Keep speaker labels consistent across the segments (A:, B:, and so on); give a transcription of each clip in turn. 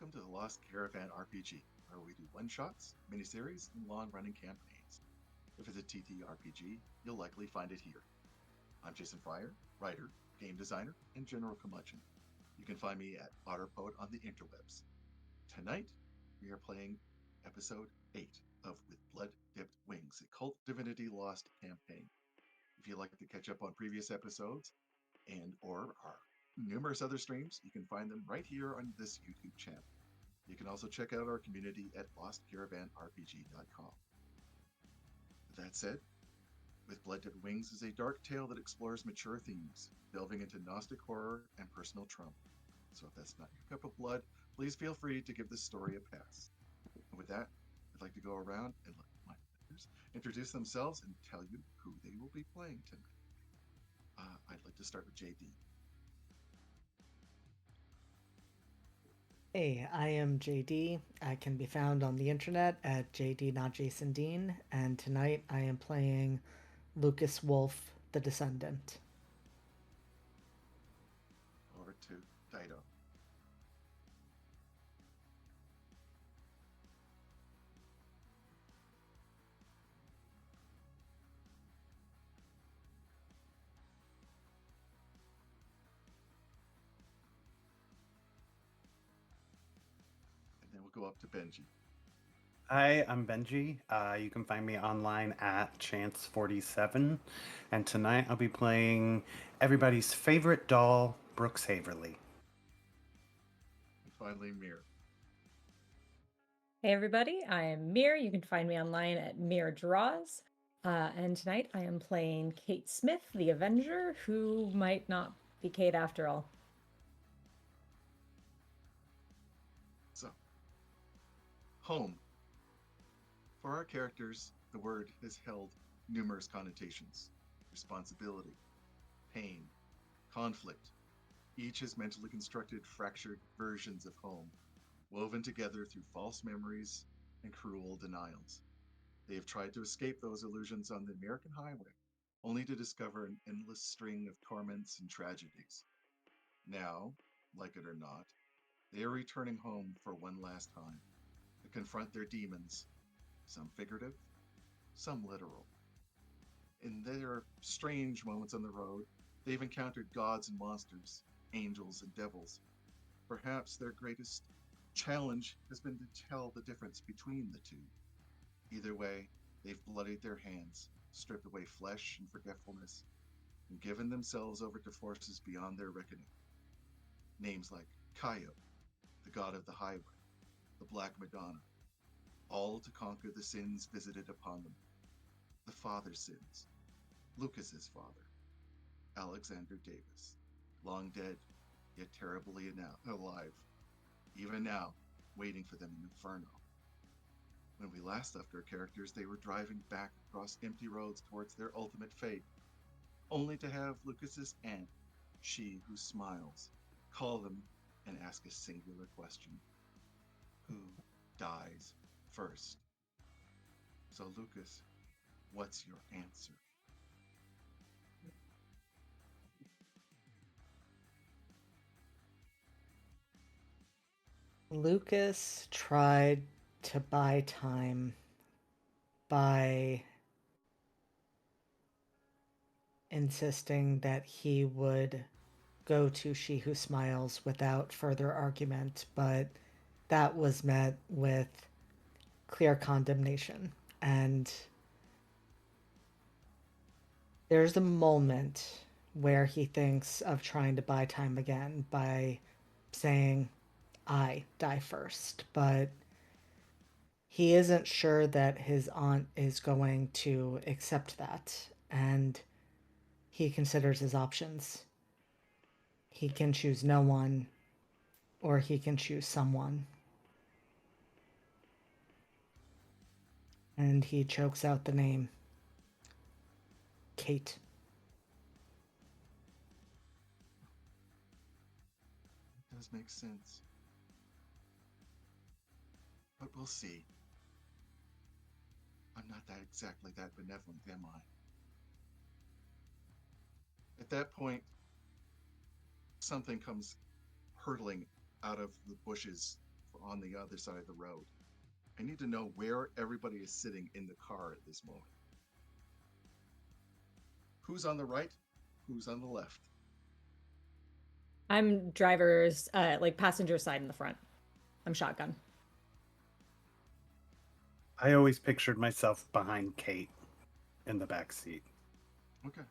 A: Welcome to the Lost Caravan RPG, where we do one-shots, miniseries, and long-running campaigns. If it's a TTRPG, you'll likely find it here. I'm Jason Fryer, writer, game designer, and general curmudgeon. You can find me at OtterPoet on the interwebs. Tonight, we are playing episode 8 of With Blood Dipped Wings, a KULT Divinity Lost campaign. If you'd like to catch up on previous episodes and or our numerous other streams, you can find them right here on this YouTube channel. You can also check out our community at lostcaravanrpg.com. With that said, With Blood Dipped Wings is a dark tale that explores mature themes, delving into Gnostic horror and personal trauma. So if that's not your cup of blood, please feel free to give this story a pass. And with that, I'd like to go around and let my players introduce themselves and tell you who they will be playing tonight. I'd like to start with JD.
B: Hey, I am JD. I can be found on the internet at JD Not Jason Dean, and tonight I am playing Lucas Wolf, the Descendant.
A: Over to Dido. And then we'll go up to Benji.
C: Hi, I'm Benji. You can find me online at Chance47. And tonight I'll be playing everybody's favorite doll, Brooks Haverly.
A: And finally, Mir.
D: Hey everybody, I am Mir. You can find me online at Mir Draws. And tonight I am playing Kate Smith, the Avenger, who might not be Kate after all.
A: So, home. For our characters, the word has held numerous connotations: responsibility, pain, conflict. Each has mentally constructed fractured versions of home, woven together through false memories and cruel denials. They have tried to escape those illusions on the American highway, only to discover an endless string of torments and tragedies. Now, like it or not, they are returning home for one last time to confront their demons, some figurative, some literal. In their strange moments on the road, they've encountered gods and monsters, angels and devils. Perhaps their greatest challenge has been to tell the difference between the two. Either way, they've bloodied their hands, stripped away flesh and forgetfulness, and given themselves over to forces beyond their reckoning. Names like Kaio, the god of the highway, the Black Madonna, all to conquer the sins visited upon them. The father's sins, Lucas's father, Alexander Davis, long dead, yet terribly alive, even now, waiting for them in Inferno. When we last left our characters, they were driving back across empty roads towards their ultimate fate, only to have Lucas's aunt, she who smiles, call them and ask a singular question: who dies first? So, Lucas, what's your answer?
B: Lucas tried to buy time by insisting that he would go to She Who Smiles without further argument, but that was met with clear condemnation. And there's a moment where he thinks of trying to buy time again by saying, I die first. But he isn't sure that his aunt is going to accept that. And he considers his options. He can choose no one, or he can choose someone. And he chokes out the name Kate.
A: It does make sense. But we'll see. I'm not that exactly that benevolent, am I? At that point, something comes hurtling out of the bushes on the other side of the road. I need to know where everybody is sitting in the car at this moment. Who's on the right? Who's on the left?
D: I'm driver's, like passenger side in the front. I'm shotgun.
C: I always pictured myself behind Kate in the back seat.
A: Okay.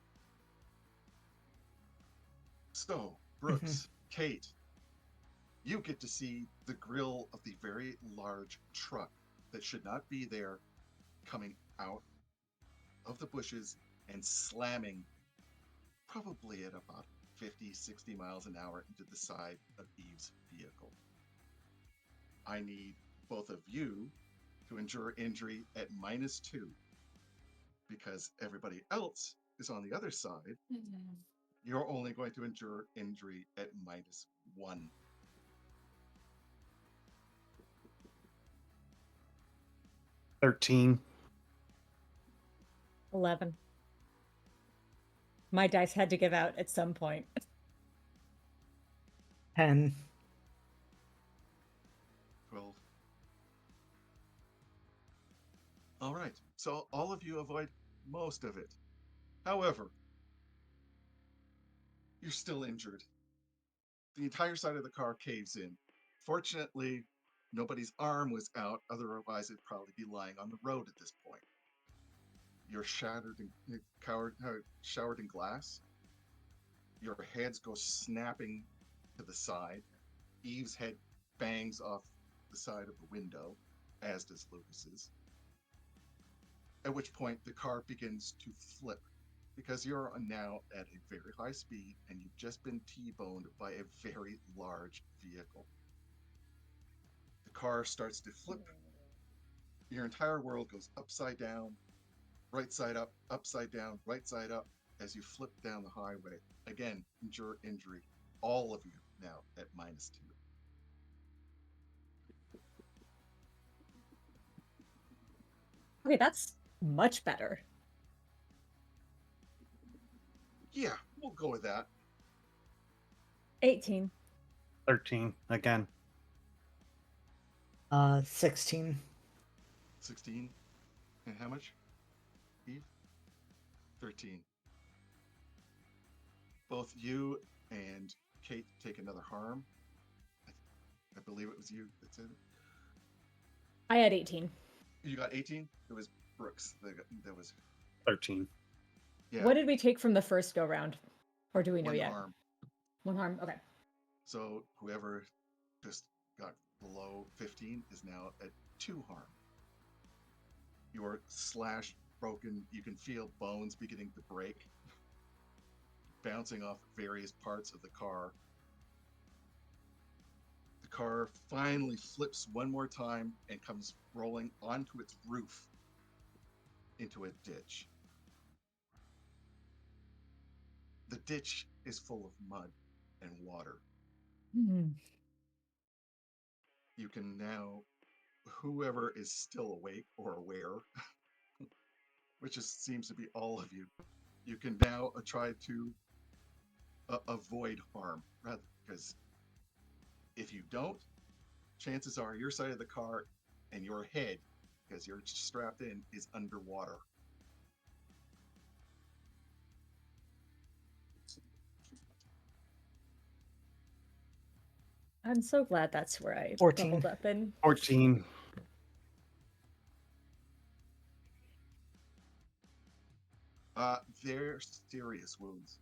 A: So, Brooks, Kate, you get to see the grill of the very large truck that should not be there coming out of the bushes and slamming probably at about 50, 60 miles an hour into the side of Eve's vehicle. I need both of you to endure injury at -2 because everybody else is on the other side. You're only going to endure injury at -1.
C: 13.
D: 11. My dice had to give out at some point.
B: 10.
A: 12. All right, so all of you avoid most of it. However, you're still injured. The entire side of the car caves in. Fortunately, nobody's arm was out, otherwise it'd probably be lying on the road at this point. You're showered in glass. Your heads go snapping to the side. Eve's head bangs off the side of the window, as does Lucas's. At which point the car begins to flip because you're now at a very high speed and you've just been T-boned by a very large vehicle. The car starts to flip. Your entire world goes upside down, right side up, upside down, right side up as you flip down the highway. Again, endure injury. All of you now at -2.
D: Okay, that's much better.
A: Yeah, we'll go with that.
D: 18.
C: 13. Again.
B: 16.
A: 16. And how much, Eve? 13. Both you and Kate take another harm. I believe it was you that said it.
D: I had 18.
A: You got 18? It was Brooks that was.
C: 13.
A: Yeah.
D: What did we take from the first go round? Or do we know
A: one
D: yet?
A: harm.
D: 1 harm? Okay.
A: So whoever just got below 15 is now at 2 harm. You're slashed, broken. You can feel bones beginning to break, bouncing off various parts of the car. The car finally flips one more time and comes rolling onto its roof into a ditch. The ditch is full of mud and water. You can now, whoever is still awake or aware, which seems to be all of you, you can now try to avoid harm, rather, because if you don't, chances are your side of the car and your head, because you're strapped in, is underwater.
D: I'm so glad that's where I
B: 14.
D: bubbled up in.
C: 14.
A: They're serious wounds.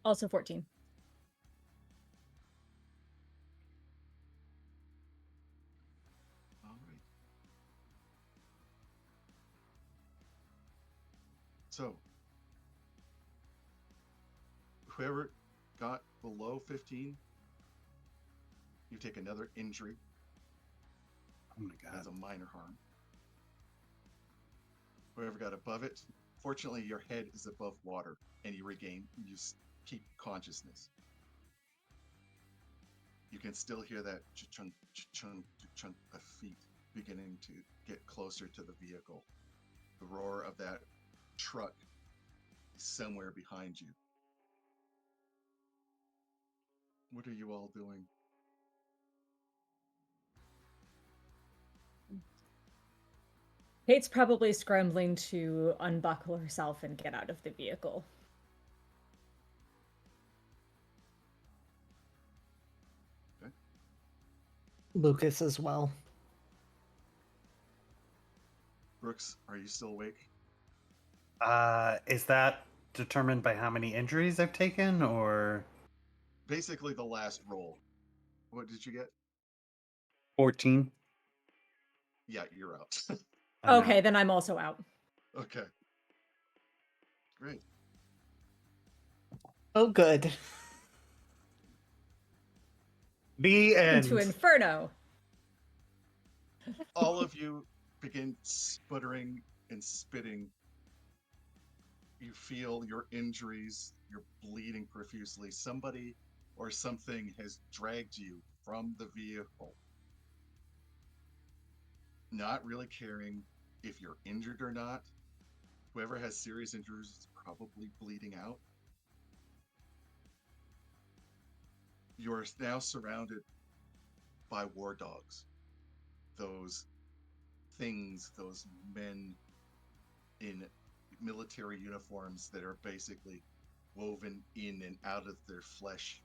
D: Also 14.
A: All right. So, whoever got below 15, you take another injury.
C: Oh my God.
A: That's a minor harm. Whoever got above it, fortunately, your head is above water and you keep consciousness. You can still hear that chunk, chunk, chunk of feet beginning to get closer to the vehicle. The roar of that truck is somewhere behind you. What are you all doing?
D: Kate's probably scrambling to unbuckle herself and get out of the vehicle.
B: Lucas as well.
A: Brooks, are you still awake?
C: Is that determined by how many injuries I've taken, or
A: Basically, the last roll. What did you get?
C: 14?
A: Yeah, you're out.
C: I'm
D: Okay,
C: out.
D: then I'm also out.
A: Okay. Great.
B: Oh, good.
C: The end.
D: Into Inferno.
A: All of you begin sputtering and spitting. You feel your injuries, you're bleeding profusely. Somebody or something has dragged you from the vehicle, not really caring if you're injured or not. Whoever has serious injuries is probably bleeding out. You're now surrounded by war dogs. Those things, those men in military uniforms that are basically woven in and out of their flesh,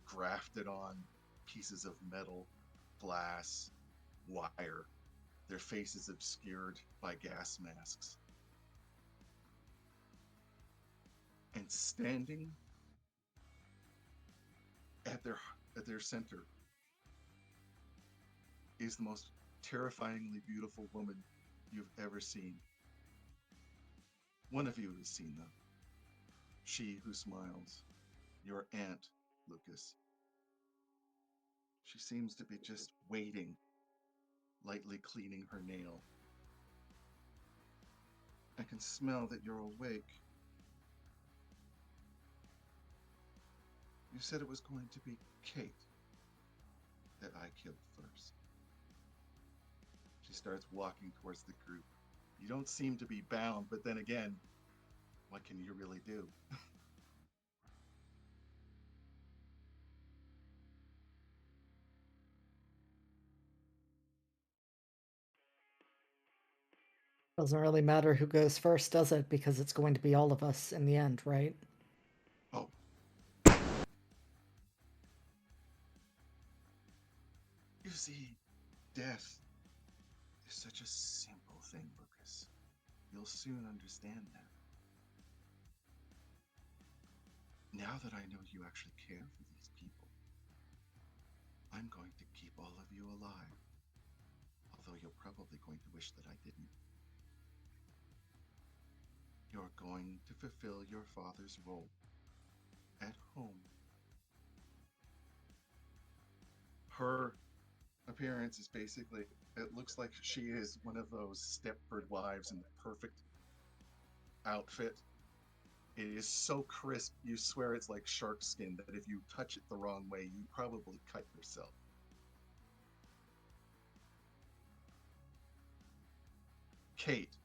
A: grafted on pieces of metal, glass, wire, their faces obscured by gas masks. And standing at their center is the most terrifyingly beautiful woman you've ever seen. One of you has seen them. She who smiles, your aunt, Lucas. She seems to be just waiting, lightly cleaning her nail. I can smell that you're awake. You said it was going to be Kate that I killed first. She starts walking towards the group. You don't seem to be bound, but then again, what can you really do?
B: Doesn't really matter who goes first, does it? Because it's going to be all of us in the end, right?
A: Oh. You see, death is such a simple thing, Lucas. You'll soon understand that. Now that I know you actually care for these people, I'm going to keep all of you alive. Although you're probably going to wish that I didn't. You're going to fulfill your father's role at home. Her appearance is basically, it looks like she is one of those Stepford wives in the perfect outfit. It is so crisp, you swear it's like shark skin, that if you touch it the wrong way, you probably cut yourself. Kate,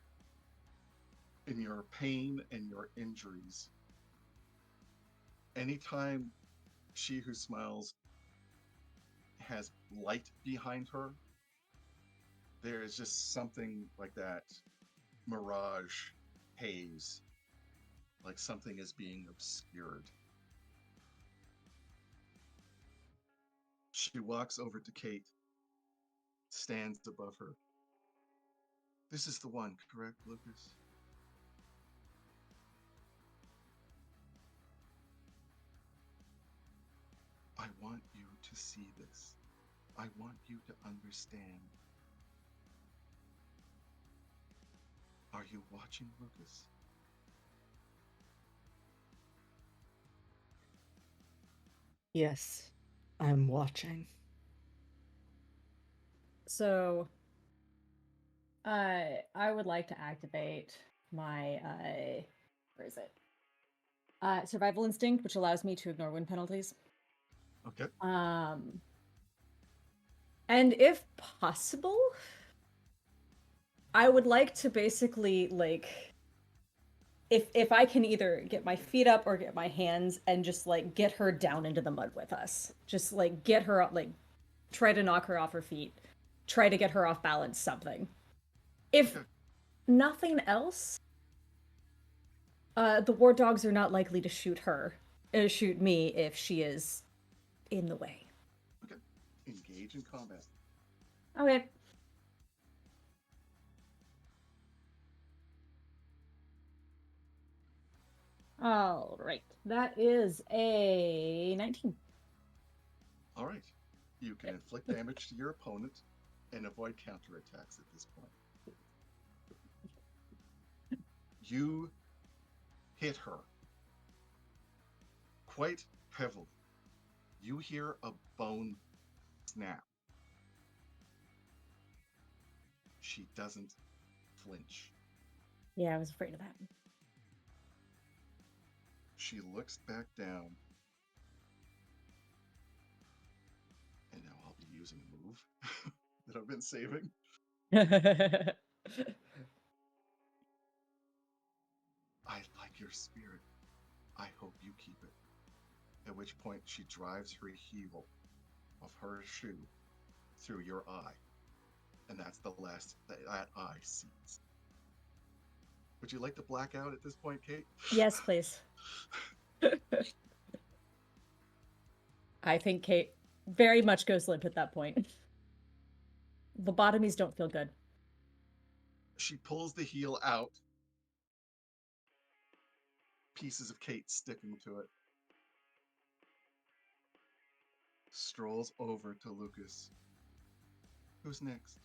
A: in your pain and your injuries, anytime she who smiles has light behind her, there is just something like that mirage haze, like something is being obscured. She walks over to Kate, stands above her. This is the one, correct, Lucas? I want you to see this. I want you to understand. Are you watching, Lucas?
B: Yes, I'm watching.
D: So, I would like to activate my where is it? Survival instinct, which allows me to ignore wind penalties.
A: Okay.
D: And if possible, I would like to basically like if I can either get my feet up or get my hands and just like get her down into the mud with us. Just like get her up, like try to knock her off her feet. Try to get her off balance, something. If
A: Okay.
D: Nothing else. The war dogs are not likely to shoot me if she is in the way.
A: Okay. Engage in combat.
D: Okay. All right. That is a 19.
A: All right. You can inflict damage to your opponent and avoid counterattacks at this point. You hit her quite heavily. You hear a bone snap. She doesn't flinch.
D: Yeah, I was afraid of that.
A: She looks back down. And now I'll be using a move that I've been saving. I like your spirit. I hope you keep it. At which point she drives her heel of her shoe through your eye. And that's the last that eye sees. Would you like to black out at this point, Kate?
D: Yes, please. I think Kate very much goes limp at that point. Lobotomies don't feel good.
A: She pulls the heel out. Pieces of Kate sticking to it. Strolls over to Lucas. Who's next?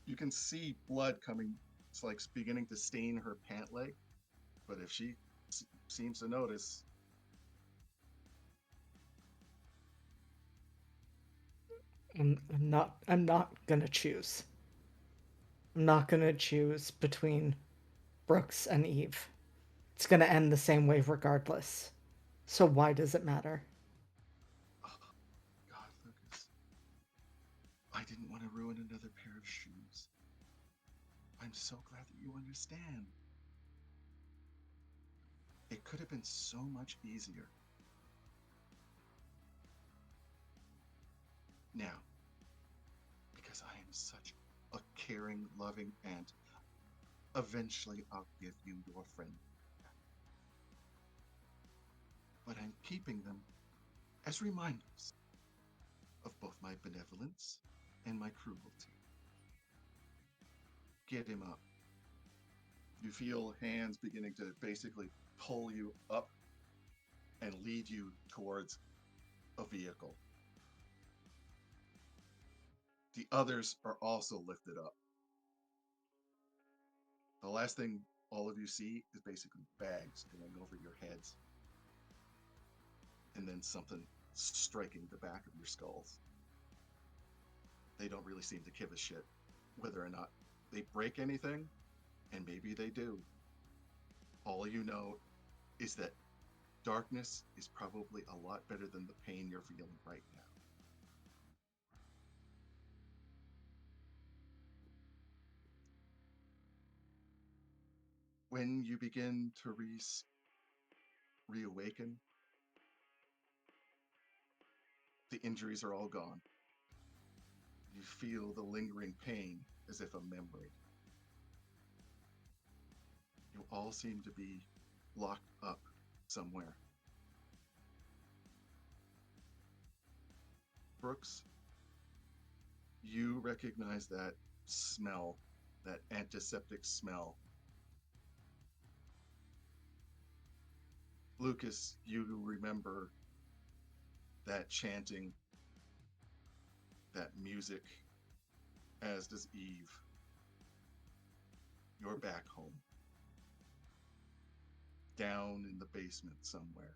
A: You can see blood coming. It's like beginning to stain her pant leg. But if she seems to notice,
B: I'm not gonna choose. I'm not gonna choose between Brooks and Eve. It's gonna end the same way regardless. So why does it matter?
A: oh, God, Lucas, I didn't want to ruin another pair of shoes. I'm so glad that you understand. It could have been so much easier. Now, because I am such a caring, loving aunt, eventually I'll give you your friend back. But I'm keeping them as reminders of both my benevolence and my cruelty. Get him up. You feel hands beginning to basically pull you up and lead you towards a vehicle. The others are also lifted up. The last thing all of you see is basically bags going over your heads, and then something striking the back of your skulls. They don't really seem to give a shit whether or not they break anything, and maybe they do. All you know is that darkness is probably a lot better than the pain you're feeling right now. When you begin to reawaken, the injuries are all gone. You feel the lingering pain as if a memory. You all seem to be locked up somewhere. Brooks, you recognize that smell, that antiseptic smell. Lucas, you remember that chanting, that music, as does Eve. You're back home. Down in the basement somewhere.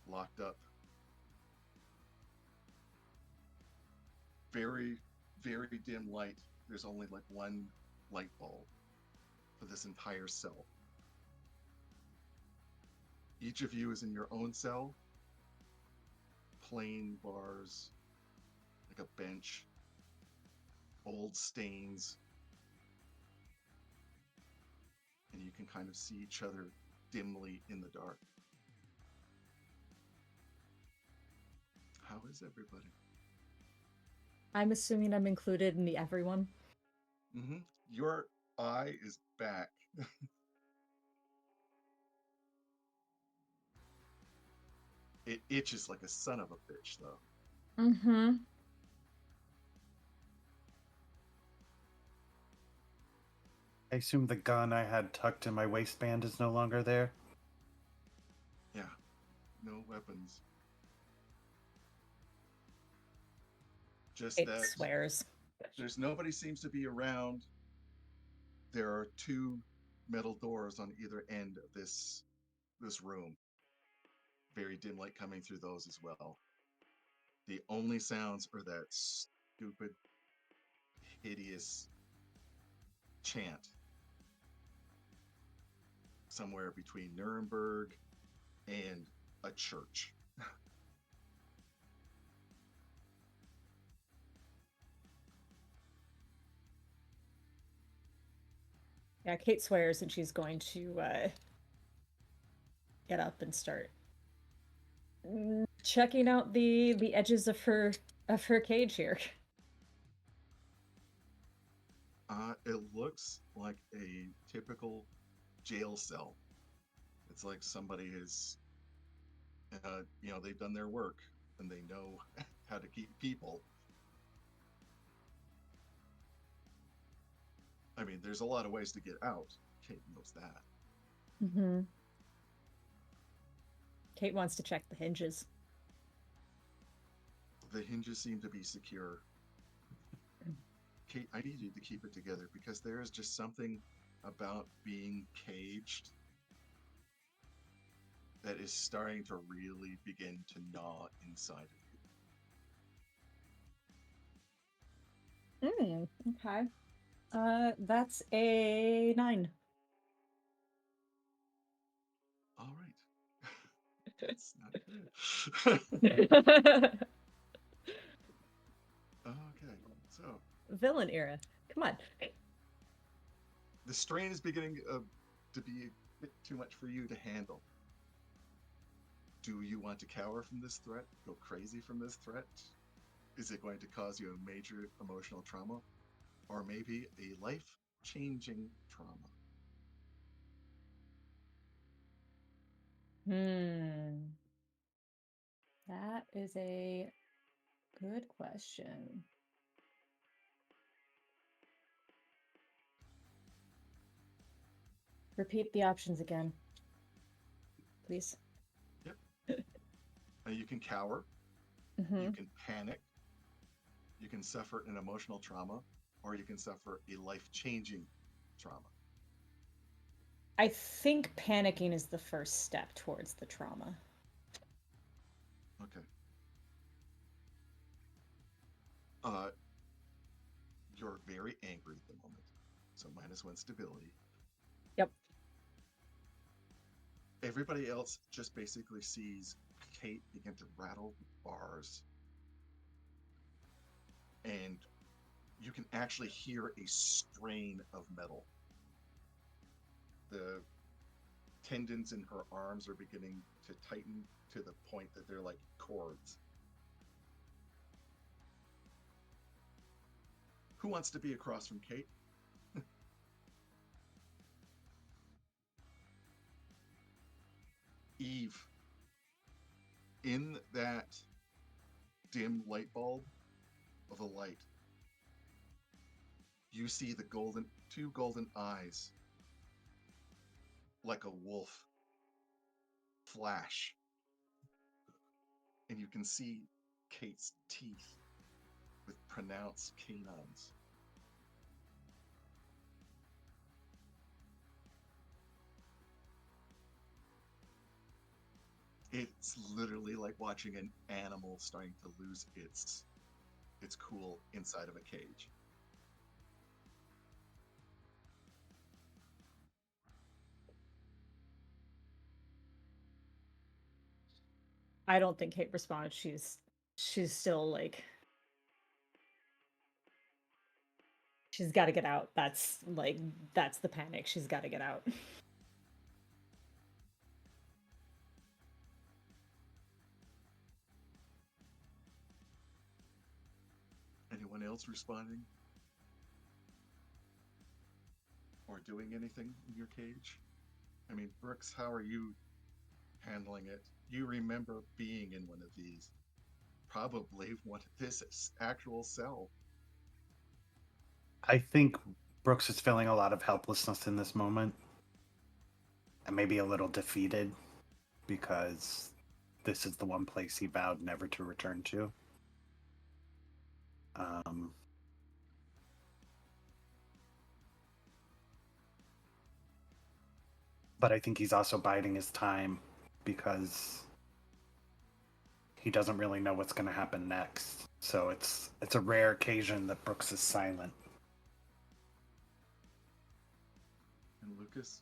A: Locked up. Very, very dim light. There's only like one light bulb for this entire cell. Each of you is in your own cell. Plain bars, like a bench, old stains. And you can kind of see each other dimly in the dark. How is everybody?
D: I'm assuming I'm included in the everyone.
A: Your eye is back. It itches like a son of a bitch, though.
D: Mm-hmm.
C: I assume the gun I had tucked in my waistband is no longer there.
A: Yeah, no weapons. Just
D: It
A: that
D: swears.
A: there's nobody seems to be around. There are two metal doors on either end of this room. Very dim light coming through those as well. The only sounds are that stupid, hideous chant somewhere between Nuremberg and a church.
D: Yeah, Kate swears and she's going to get up and start checking out the edges of her cage here.
A: It looks like a typical jail cell. It's like somebody has, they've done their work and they know how to keep people. I mean, there's a lot of ways to get out. Kate knows that.
D: Mm-hmm. Kate wants to check the hinges.
A: The hinges seem to be secure. Kate, I need you to keep it together because there is just something about being caged that is starting to really begin to gnaw inside of you.
D: Okay. That's a 9.
A: All right. That's not okay. So
D: Villain era. Come on.
A: the strain is beginning to be a bit too much for you to handle. Do you want to cower from this threat? Go crazy from this threat? Is it going to cause you a major emotional trauma? Or maybe a life-changing trauma?
D: That is a good question. Repeat the options again, please.
A: Yep. You can cower.
D: Mm-hmm.
A: You can panic. You can suffer an emotional trauma, or you can suffer a life-changing trauma.
D: I think panicking is the first step towards the trauma.
A: Okay. You're very angry at the moment, so -1 stability.
D: Yep.
A: Everybody else just basically sees Kate begin to rattle bars, and you can actually hear a strain of metal. The tendons in her arms are beginning to tighten to the point that they're like cords. Who wants to be across from Kate? Eve, in that dim light bulb of a light, you see the two golden eyes, like a wolf, flash, and you can see Kate's teeth with pronounced canines. It's literally like watching an animal starting to lose its cool inside of a cage.
D: I don't think Kate responds. She's still like she's got to get out. That's the panic. She's got to get out.
A: Anyone else responding? or doing anything in your cage? I mean, Brooks, how are you handling it? You remember being in one of these, probably one of this actual cell.
C: I think Brooks is feeling a lot of helplessness in this moment, and maybe a little defeated because this is the one place he vowed never to return to. Um, but I think he's also biding his time because he doesn't really know what's going to happen next. So it's a rare occasion that Brooks is silent.
A: And Lucas?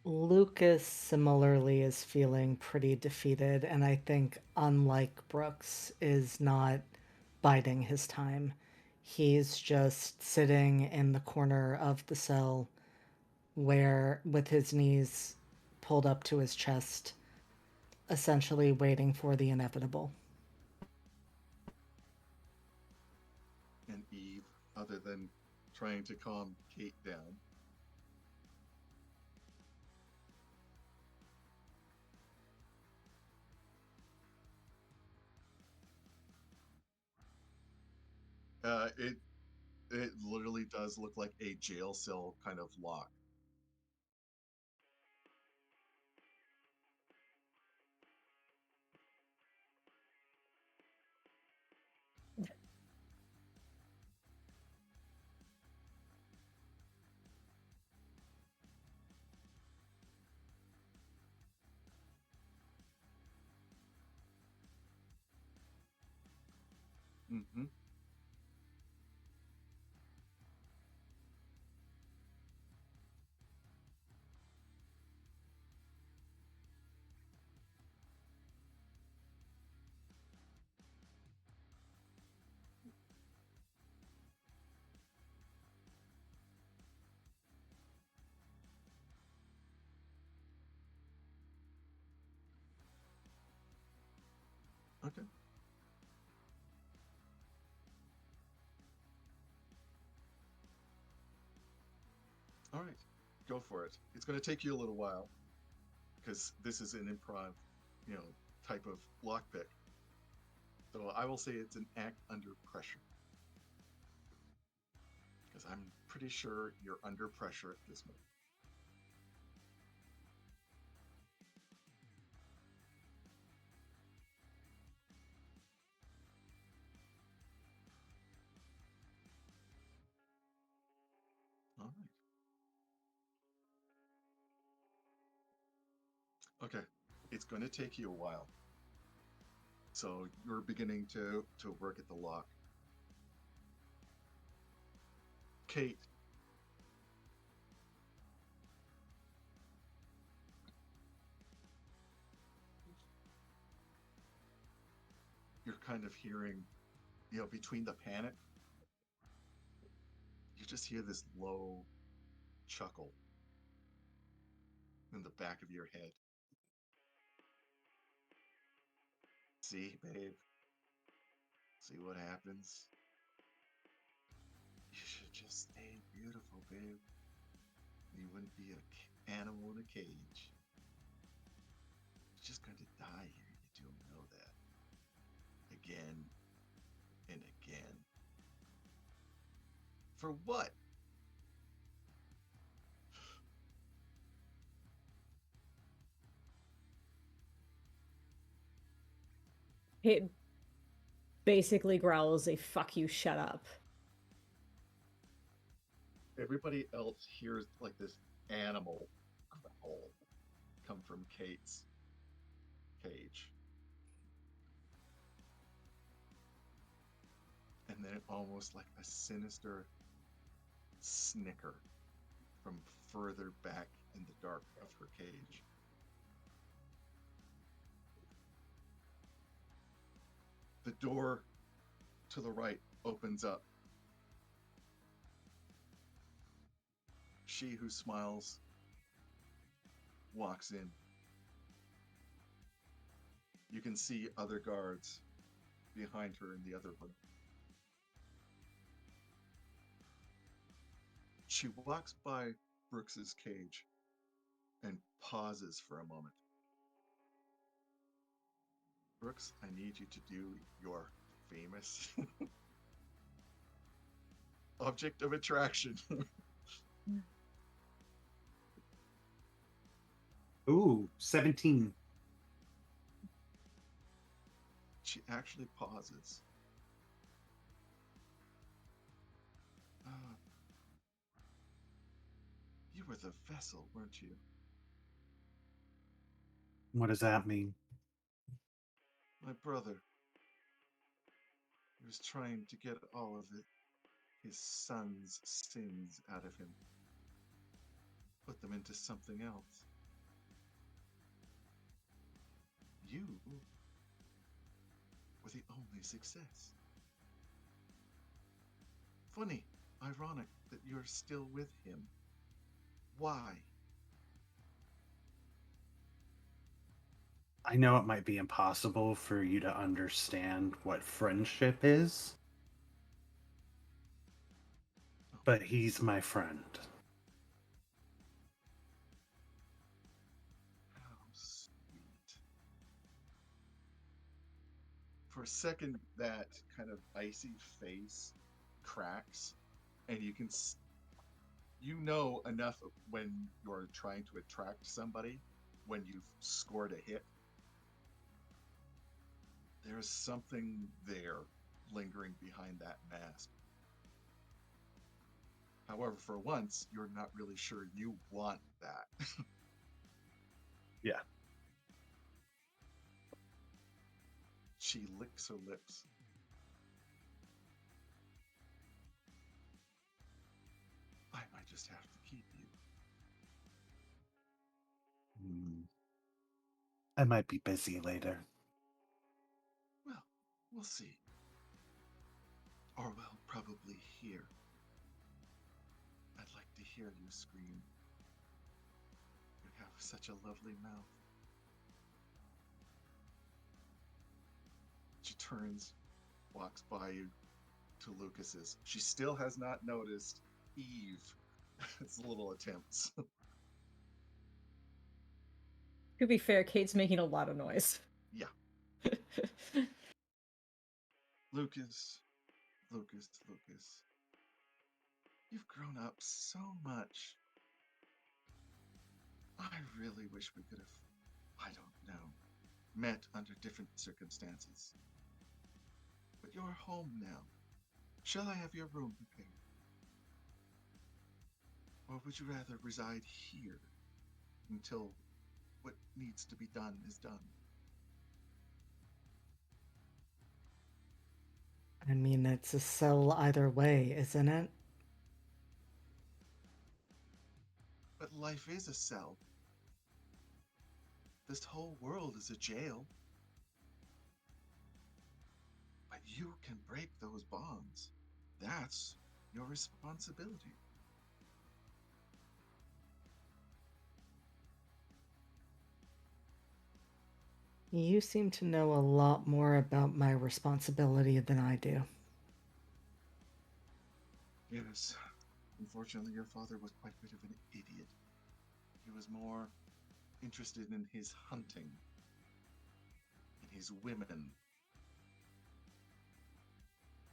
B: Lucas similarly is feeling pretty defeated, and I think, unlike Brooks, is not biding his time. He's just sitting in the corner of the cell where, with his knees pulled up to his chest, essentially waiting for the inevitable.
A: And Eve, other than trying to calm Kate down? It literally does look like a jail cell kind of lock. Mm-hmm. Okay. All right. Go for it. It's going to take you a little while because this is an improv, you know, type of lockpick. So I will say it's an act under pressure because I'm pretty sure you're under pressure at this moment. All right. Okay. It's going to take you a while. So you're beginning to work at the lock. Kate, you're kind of hearing, you know, between the panic, you just hear this low chuckle in the back of your head. See, babe? See what happens? You should just stay beautiful, babe. You wouldn't be an animal in a cage. You're just going to die here. You do know that. Again and again. For what?
D: It basically growls a "fuck you, shut up."
A: Everybody else hears like this animal growl come from Kate's cage. And then almost like a sinister snicker from further back in the dark of her cage. The door to the right opens up. She who smiles walks in. You can see other guards behind her in the other room. She walks by Brooks's cage and pauses for a moment. Brooks, I need you to do your famous object of attraction.
C: Ooh, 17.
A: She actually pauses. You were the vessel, weren't you?
C: What does that mean?
A: My brother. He was trying to get all of his son's sins out of him. Put them into something else. You were the only success. Funny, ironic that you're still with him. Why?
C: I know it might be impossible for you to understand what friendship is, but he's my friend.
A: How sweet. For a second, that kind of icy face cracks, and you know enough when you're trying to attract somebody, when you've scored a hit. There's something there lingering behind that mask. However, for once, you're not really sure you want that.
C: Yeah.
A: She licks her lips. I might just have to keep you.
C: I might be busy later.
A: Well, we'll see. Or we'll probably hear. I'd like to hear you scream. You have such a lovely mouth. She turns, walks by you to Lucas's. She still has not noticed Eve. It's little attempts.
D: To be fair, Kate's making a lot of noise.
A: Yeah. Lucas. You've grown up so much. I really wish we could have, I don't know, met under different circumstances. But you're home now. Shall I have your room prepared? Or would you rather reside here until what needs to be done is done?
B: I mean, it's a cell either way, isn't it?
A: But life is a cell. This whole world is a jail. But you can break those bonds. That's your responsibility.
B: You seem to know a lot more about my responsibility than I do.
A: Yes. Unfortunately, your father was quite a bit of an idiot. He was more interested in his hunting, in his women.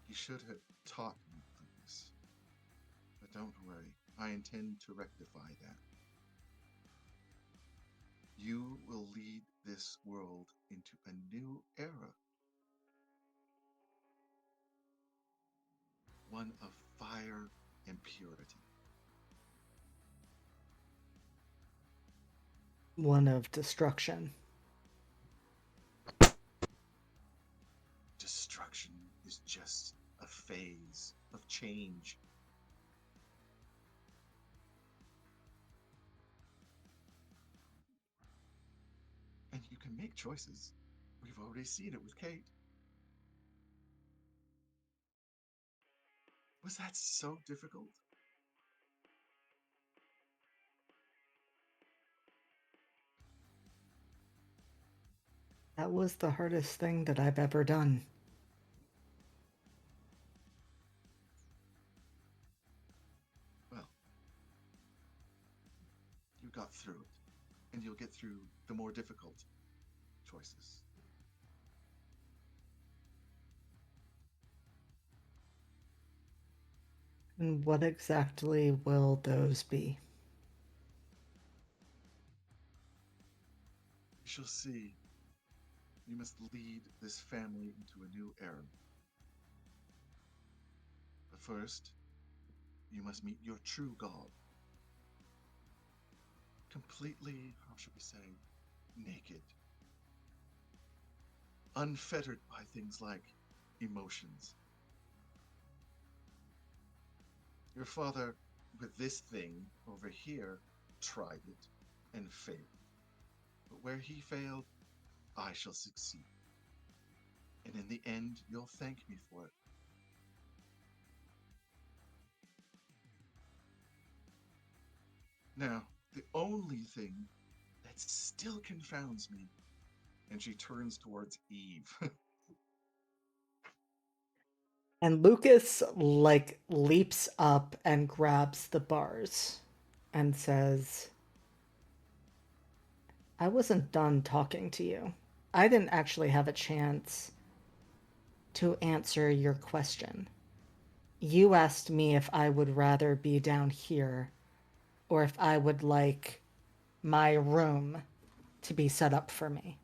A: He should have taught you, Lucas. But don't worry, I intend to rectify that. You will lead this world into a new era. One of fire and purity.
B: One of destruction.
A: Destruction is just a phase of change. And you can make choices. We've already seen it with Kate. Was that so difficult?
B: That was the hardest thing that I've ever done.
A: Well, you got through it, and you'll get through the more difficult choices.
B: And what exactly will those be?
A: You shall see. You must lead this family into a new era. But first, you must meet your true God. Completely, how should we say, naked. Unfettered by things like emotions. Your father, with this thing over here, tried it and failed. But where he failed, I shall succeed. And in the end, you'll thank me for it. Now, the only thing that still confounds me, and she turns towards Eve.
B: And Lucas, leaps up and grabs the bars and says, I wasn't done talking to you. I didn't actually have a chance to answer your question. You asked me if I would rather be down here or if I would like my room to be set up for me.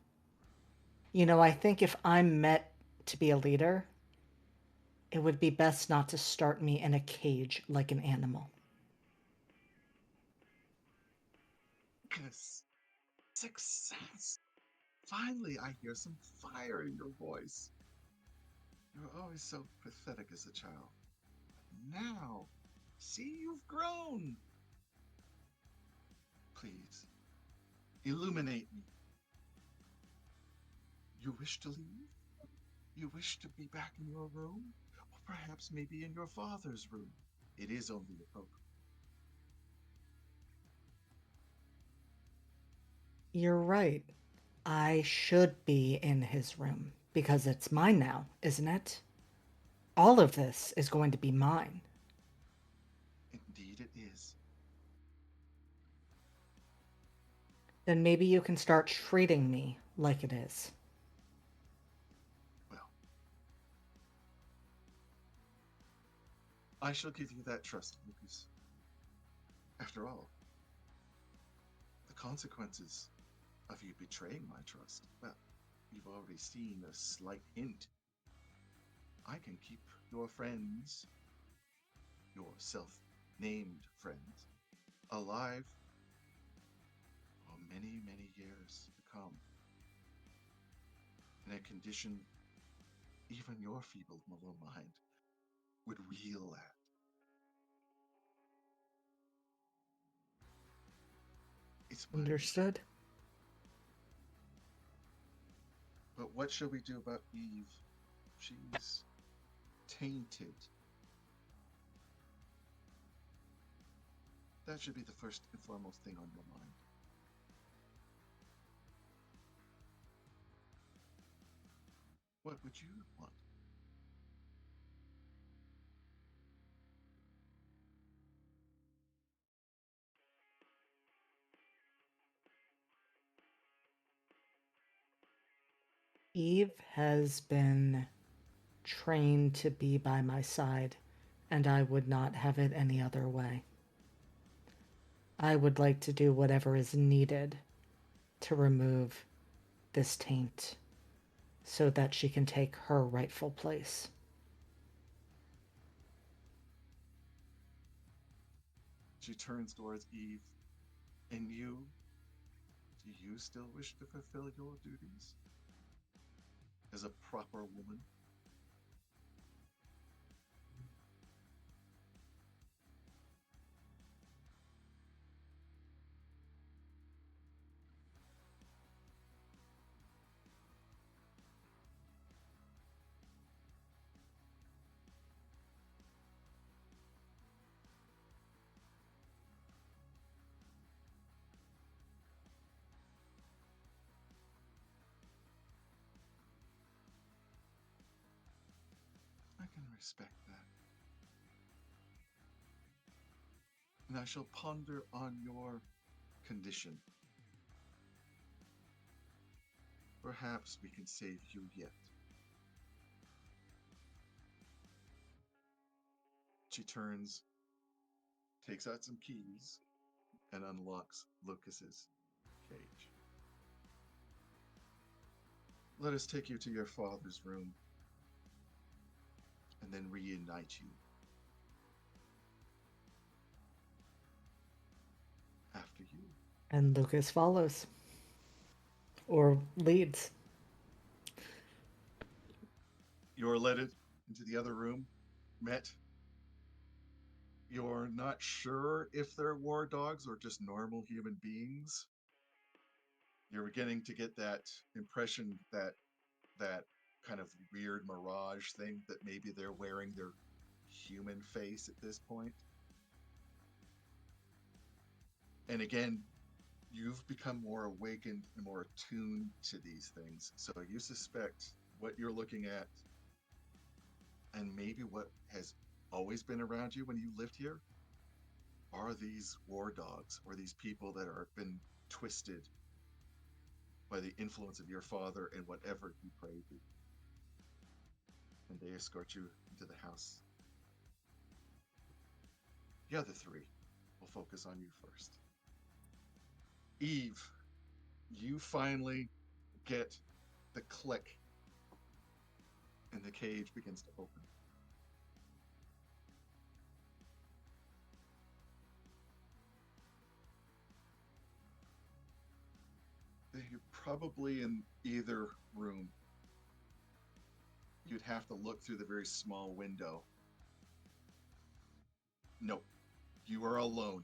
B: You know, I think if I'm meant to be a leader, it would be best not to start me in a cage like an animal.
A: Yes. Success! Finally, I hear some fire in your voice. You were always so pathetic as a child. Now, see, you've grown. Please, illuminate me. You wish to leave? You wish to be back in your room? Or perhaps maybe in your father's room? It is only appropriate.
B: You're right. I should be in his room because it's mine now, isn't it? All of this is going to be mine.
A: Indeed it is.
B: Then maybe you can start treating me like it is.
A: Well, I shall give you that trust, Lucas. After all, the consequences of you betraying my trust, well, you've already seen a slight hint. I can keep your friends, your self-named friends, alive for many, many years to come, in a condition even your feeble little mind would reel at. It's my wish.
B: Understood?
A: But what shall we do about Eve? She's tainted. That should be the first and foremost thing on your mind. What would you want?
B: Eve has been trained to be by my side, and I would not have it any other way. I would like to do whatever is needed to remove this taint so that she can take her rightful place.
A: She turns towards Eve. And you? Do you still wish to fulfill your duties as a proper woman? can respect that. And I shall ponder on your condition. Perhaps we can save you yet. She turns, takes out some keys, and unlocks Lucas's cage. Let us take you to your father's room and then reunite you. After you.
B: And Lucas follows. Or leads.
A: You're led into the other room, met. You're not sure if they're war dogs or just normal human beings. You're beginning to get that impression that kind of weird mirage thing that maybe they're wearing their human face at this point. And again, you've become more awakened and more attuned to these things. So you suspect what you're looking at and maybe what has always been around you when you lived here are these war dogs or these people that are been twisted by the influence of your father and whatever he prayed to. And they escort you into the house. The other three will focus on you first. Eve, you finally get the click and the cage begins to open. You're probably in either room. You'd have to look through the very small window. Nope, you are alone.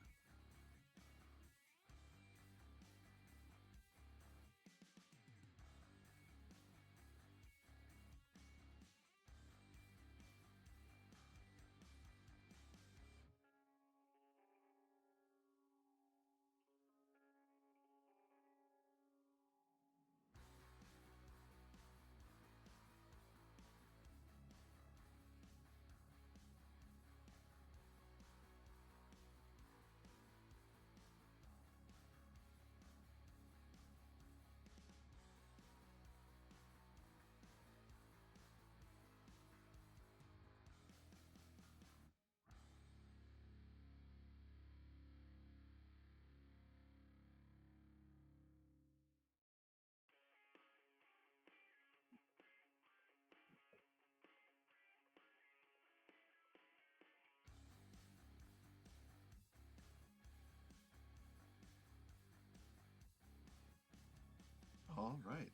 A: All right.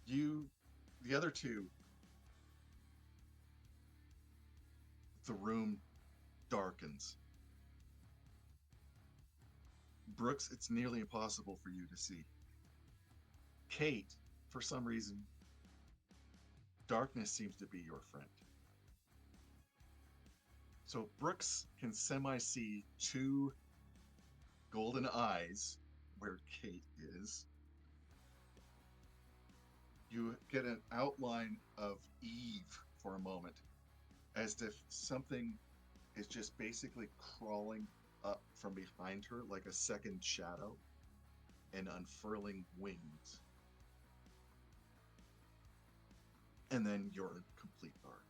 A: The other two, the room darkens. Brooks, it's nearly impossible for you to see. Kate, for some reason, darkness seems to be your friend. So Brooks can semi-see two golden eyes where Kate is. You get an outline of Eve for a moment, as if something is just basically crawling up from behind her like a second shadow and unfurling wings. And then you're in complete dark.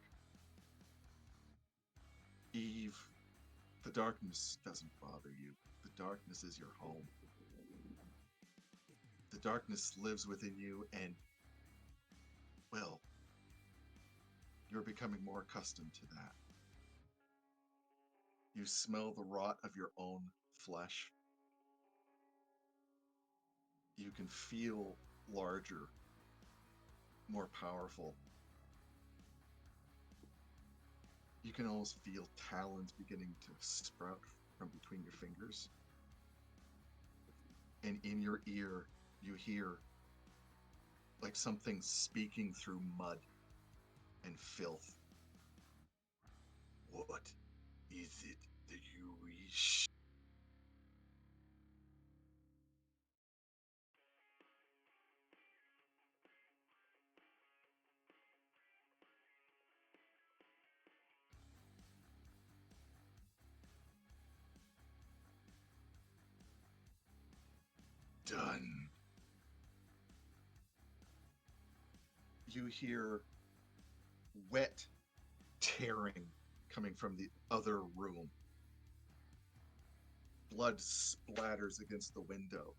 A: Eve, the darkness doesn't bother you. The darkness is your home. The darkness lives within you, and, well, you're becoming more accustomed to that. You smell the rot of your own flesh. You can feel larger, more powerful. You can almost feel talons beginning to sprout from between your fingers. And in your ear, you hear like something speaking through mud and filth. What is it that you wish? you hear wet tearing coming from the other room. Blood splatters against the window.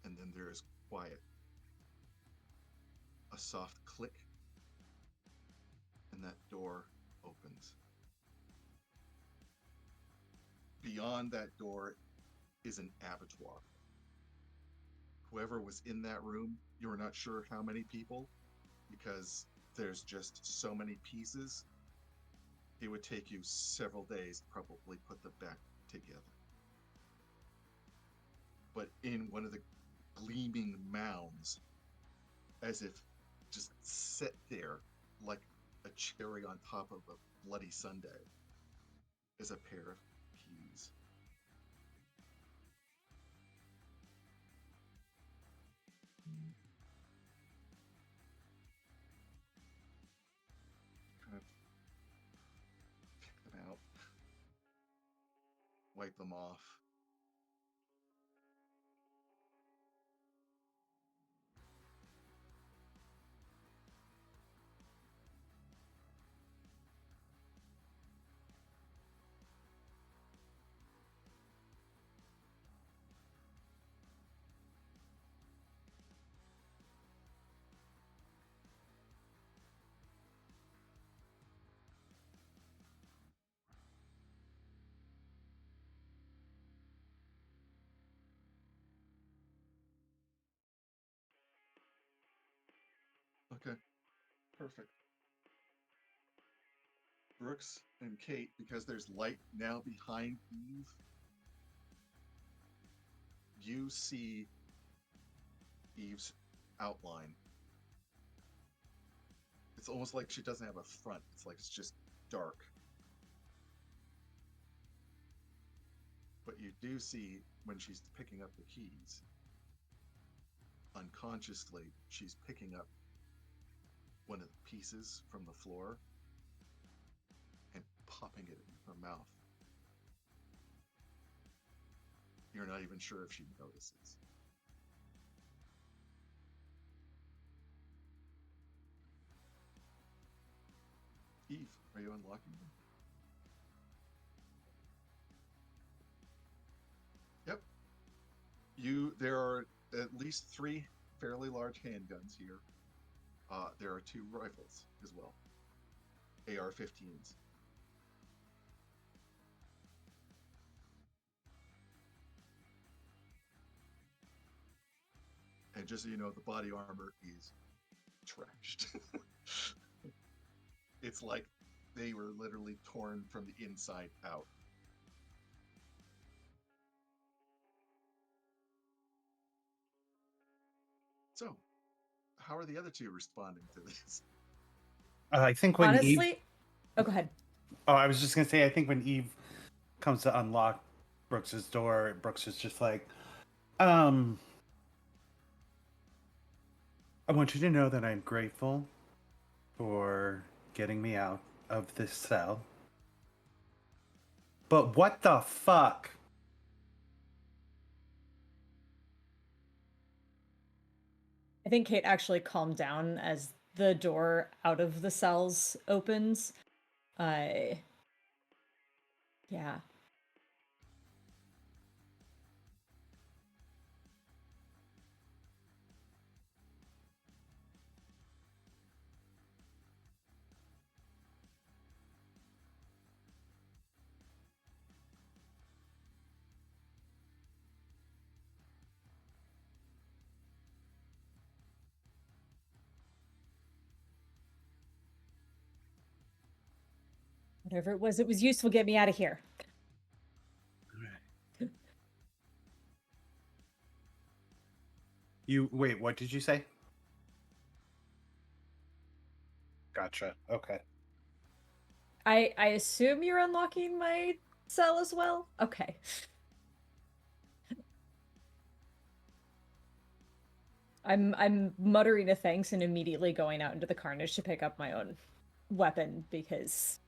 A: And then there is quiet. A soft click, and that door opens. Beyond that door is an abattoir. Whoever was in that room, you are not sure how many people, because there's just so many pieces. It would take you several days to probably put them back together. But in one of the gleaming mounds, as if just set there like a cherry on top of a bloody sundae, is a pair of keys. Kind of pick them out, wipe them off. Okay, perfect. Brooks and Kate, because there's light now behind Eve, you see Eve's outline. It's almost like she doesn't have a front. It's like it's just dark. But you do see when she's picking up the keys, unconsciously, she's picking up one of the pieces from the floor and popping it in her mouth. You're not even sure if she notices. Eve, are you unlocking them? Yep. There are at least 3 fairly large handguns here. There are 2 rifles as well. AR-15s. And just so you know, the body armor is trashed. It's like they were literally torn from the inside out. So, how are the other 2 responding to this?
C: I think when Eve.
D: Honestly, oh, go ahead.
C: Oh, I was just gonna say. I think when Eve comes to unlock Brooks's door, Brooks is just like, I want you to know that I'm grateful for getting me out of this cell. But what the fuck?
D: I think Kate actually calmed down as the door out of the cells opens. Yeah. Whatever it was useful. Get me out of here.
C: Wait, what did you say? Gotcha. Okay.
D: I assume you're unlocking my cell as well? Okay. I'm muttering a thanks and immediately going out into the carnage to pick up my own weapon because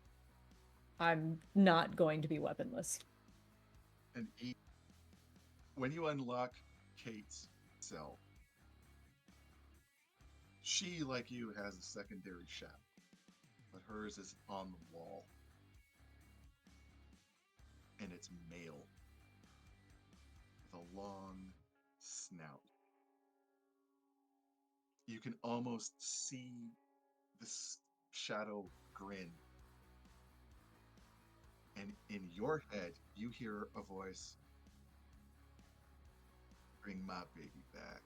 D: I'm not going to be weaponless.
A: And when you unlock Kate's cell, She, like you, has a secondary shadow, but hers is on the wall, and it's male with a long snout. You can almost see this shadow grin, and in your head, you hear a voice, "Bring my baby back."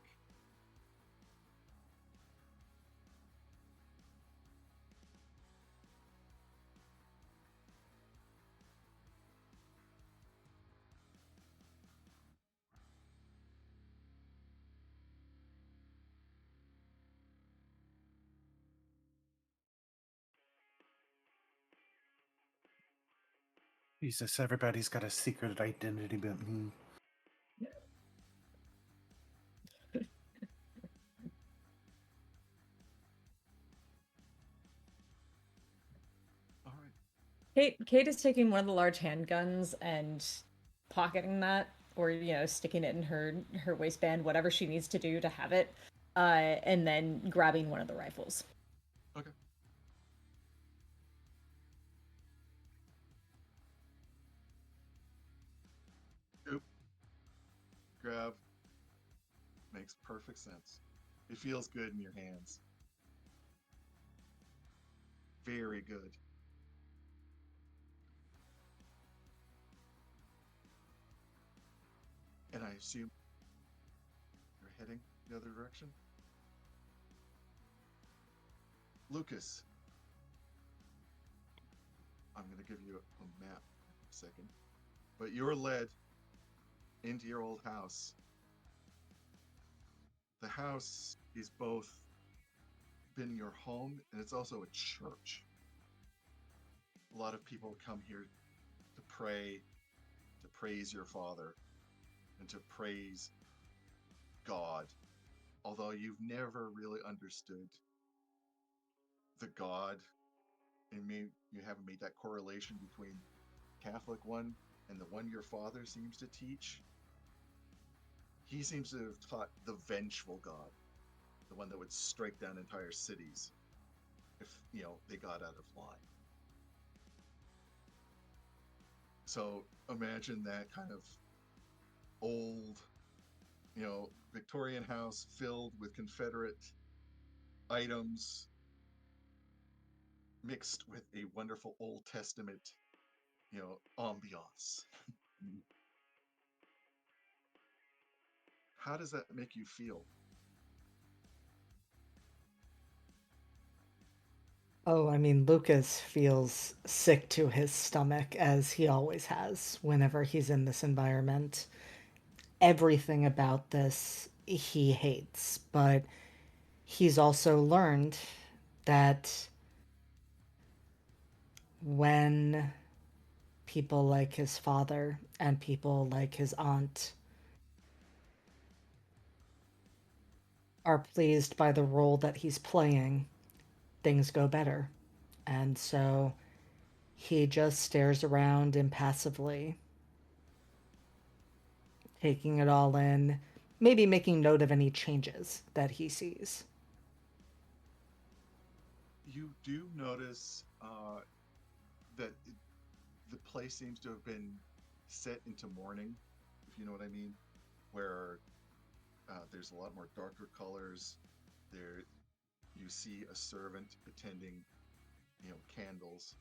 C: Jesus, everybody's got a secret identity but me.
A: All right.
D: Kate is taking one of the large handguns and pocketing that, or sticking it in her waistband, whatever she needs to do to have it, and then grabbing one of the rifles.
A: Okay. Oop. Grab. Makes perfect sense. It feels good in your hands. Very good. And I assume you're heading the other direction? Lucas, I'm going to give you a map in a second. But you're led into your old house. The house is both been your home and it's also a church. A lot of people come here to pray, to praise your father, and to praise God. Although you've never really understood the God, and you haven't made that correlation between Catholic one and the one your father seems to teach. He seems to have taught the vengeful God, the one that would strike down entire cities if they got out of line. So imagine that kind of old, Victorian house filled with Confederate items mixed with a wonderful Old Testament, ambiance. How does that make you feel?
B: Oh, I mean, Lucas feels sick to his stomach, as he always has whenever he's in this environment. Everything about this he hates, but he's also learned that when people like his father and people like his aunt are pleased by the role that he's playing, things go better. And so he just stares around impassively, taking it all in, maybe making note of any changes that he sees.
A: You do notice that the place seems to have been set into mourning, if you know what I mean, where there's a lot more darker colors. There, you see a servant attending, candles.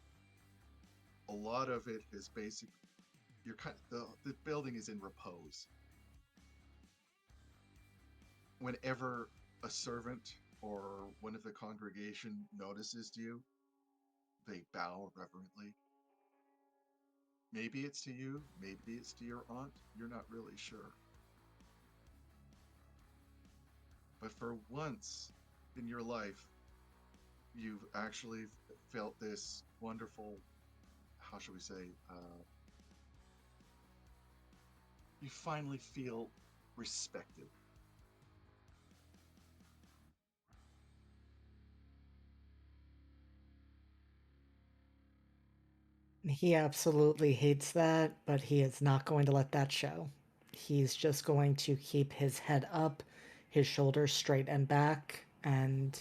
A: A lot of it is basic. The building is in repose. Whenever a servant or one of the congregation notices you, they bow reverently. Maybe it's to you, maybe it's to your aunt, you're not really sure. But for once in your life, you've actually felt this wonderful, how should we say, you finally feel respected.
B: He absolutely hates that, but he is not going to let that show. He's just going to keep his head up, his shoulders straight and back, and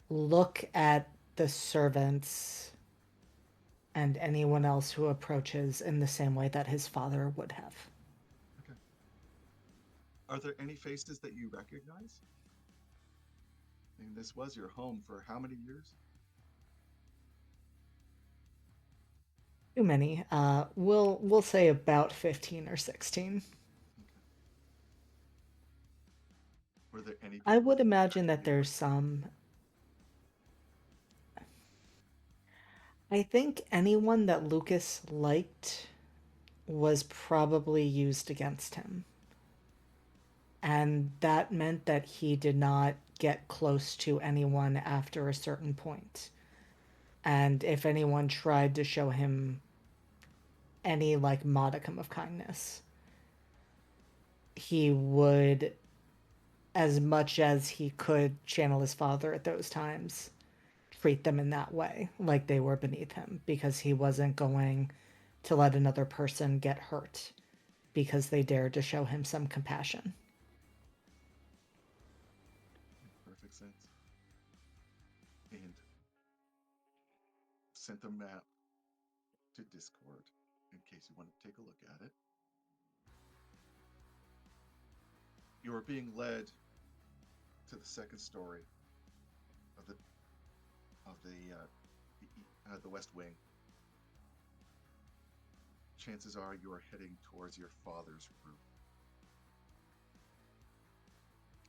B: look at the servants and anyone else who approaches in the same way that his father would have.
A: Okay. Are there any faces that you recognize? I mean, this was your home for how many years?
B: Too many. We'll say about 15 or 16.
A: Okay. Were there any
B: I
A: people
B: would
A: that you
B: imagine that
A: particularly
B: there's
A: liked?
B: some. I think anyone that Lucas liked was probably used against him. And that meant that he did not get close to anyone after a certain point. And if anyone tried to show him any like modicum of kindness, he would, as much as he could channel his father at those times, treat them in that way, like they were beneath him, because he wasn't going to let another person get hurt because they dared to show him some compassion.
A: Makes perfect sense. And sent a map to Discord in case you want to take a look at it. You are being led to the second story of the West Wing. Chances are you are heading towards your father's room.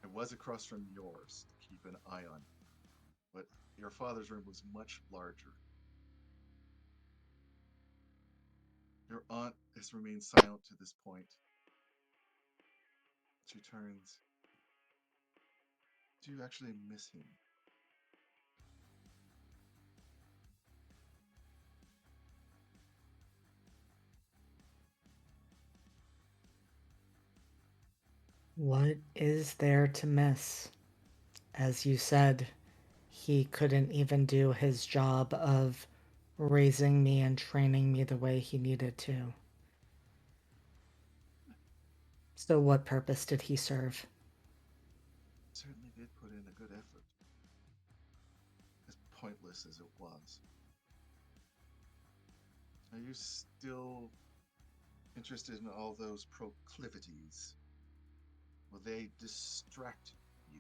A: It was across from yours to keep an eye on, but your father's room was much larger. Your aunt has remained silent to this point. She turns. Do you actually miss him?
B: What is there to miss? As you said, he couldn't even do his job of raising me and training me the way he needed to. So, what purpose did he serve?
A: Certainly did put in a good effort, as pointless as it was. Are you still interested in all those proclivities? Will they distract you?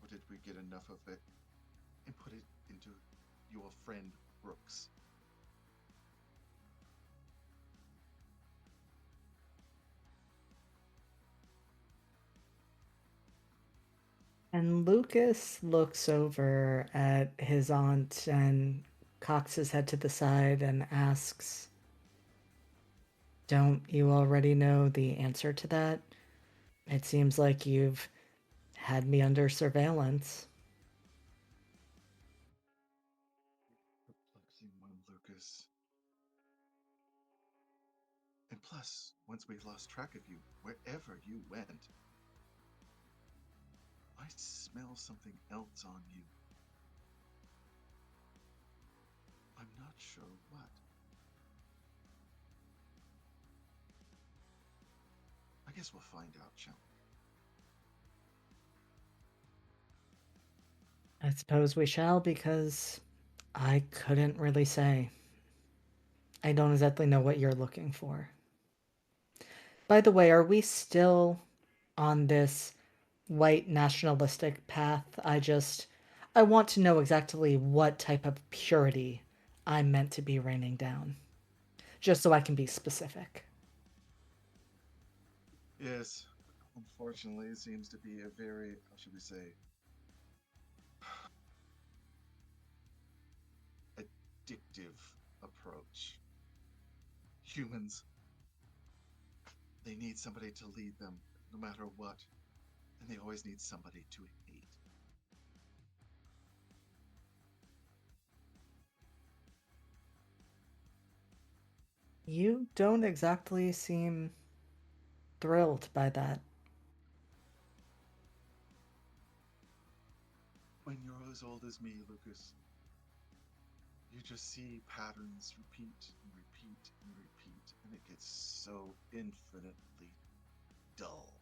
A: Or did we get enough of it and put it into your friend Brooks?
B: And Lucas looks over at his aunt and cocks his head to the side and asks, "Don't you already know the answer to that? It seems like you've had me under surveillance."
A: Perplexing one, Lucas. And plus, once we lost track of you, wherever you went, I smell something else on you. I'm not sure what. I guess we'll find out, shall
B: I suppose we shall, because I couldn't really say. I don't exactly know what you're looking for. By the way, are we still on this white nationalistic path? I want to know exactly what type of purity I'm meant to be raining down, just so I can be specific.
A: we? Yes, unfortunately, it seems to be a very, how should we say, addictive approach. Humans, they need somebody to lead them, no matter what, and they always need somebody to hate.
B: You don't exactly seem thrilled by that.
A: When you're as old as me, Lucas, you just see patterns repeat and repeat and repeat, and it gets so infinitely dull.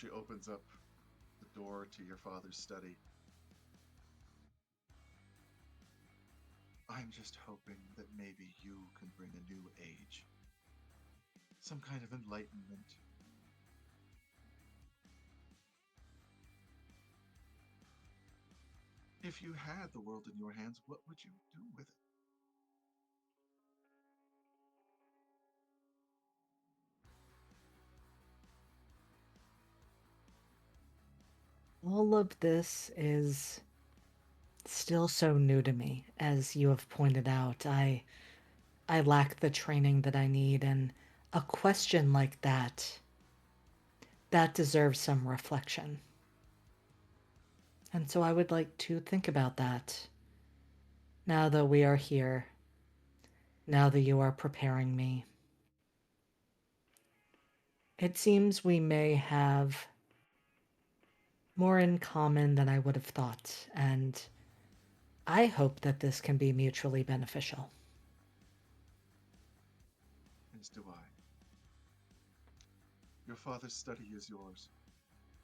A: She opens up the door to your father's study. I'm just hoping that maybe you can bring a new age. Some kind of enlightenment. If you had the world in your hands, what would you do with it?
B: All of this is still so new to me, as you have pointed out. I lack the training that I need, and a question like that deserves some reflection. And so I would like to think about that now that we are here, now that you are preparing me. It seems we may have more in common than I would have thought, and I hope that this can be mutually beneficial.
A: As do I. Your father's study is yours.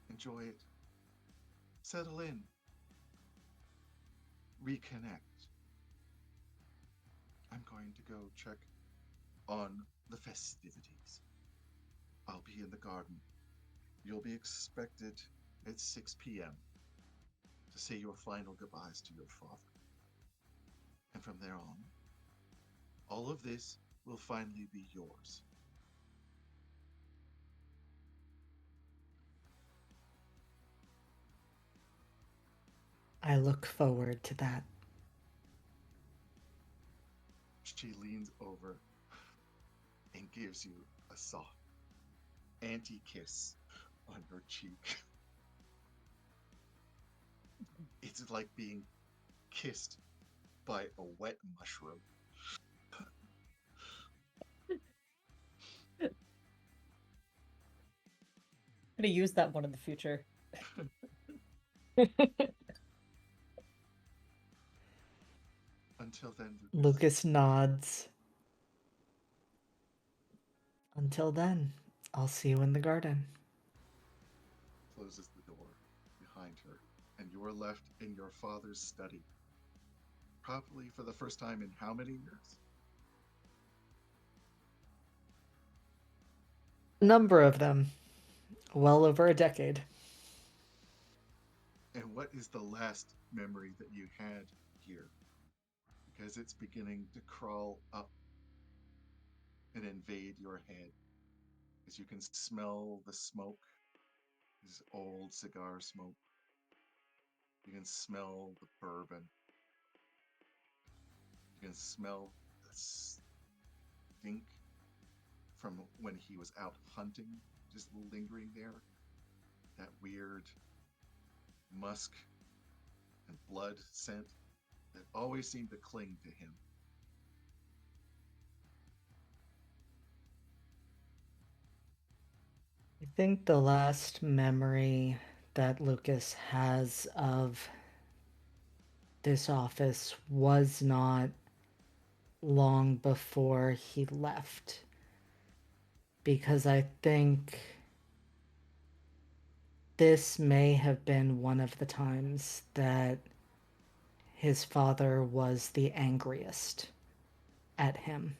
A: Enjoy it. Settle in. Reconnect. I'm going to go check on the festivities. I'll be in the garden. You'll be expected at 6 p.m. to say your final goodbyes to your father. And from there on, all of this will finally be yours.
B: I look forward to that.
A: She leans over and gives you a soft anti-kiss on your cheek. It's like being kissed by a wet mushroom.
D: I'm gonna use that one in the future.
A: Until then,
B: Lucas nods. Until then, I'll see you in the garden.
A: closes the door behind her, and you are left in your father's study. Probably for the first time in how many years?
B: A number of them. Well over a decade.
A: And what is the last memory that you had here? Because it's beginning to crawl up and invade your head as you can smell the smoke, this old cigar smoke. You can smell the bourbon. You can smell the stink from when he was out hunting, just lingering there. That weird musk and blood scent that always seemed to cling to him.
B: I think the last memory that Lucas has of this office was not long before he left. Because I think this may have been one of the times that his father was the angriest at him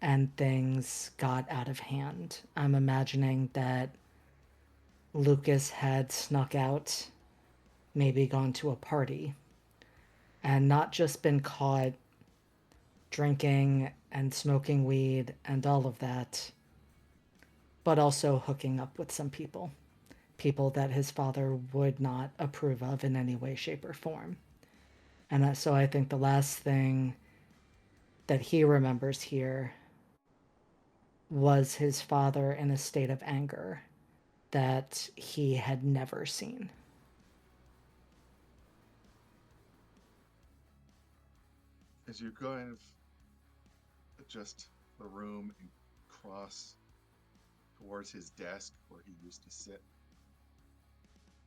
B: and things got out of hand. I'm imagining that Lucas had snuck out, maybe gone to a party, and not just been caught drinking and smoking weed and all of that, but also hooking up with some people. People that his father would not approve of in any way, shape, or form. And so I think the last thing that he remembers here was his father in a state of anger that he had never seen.
A: As you kind of adjust the room and cross towards his desk where he used to sit,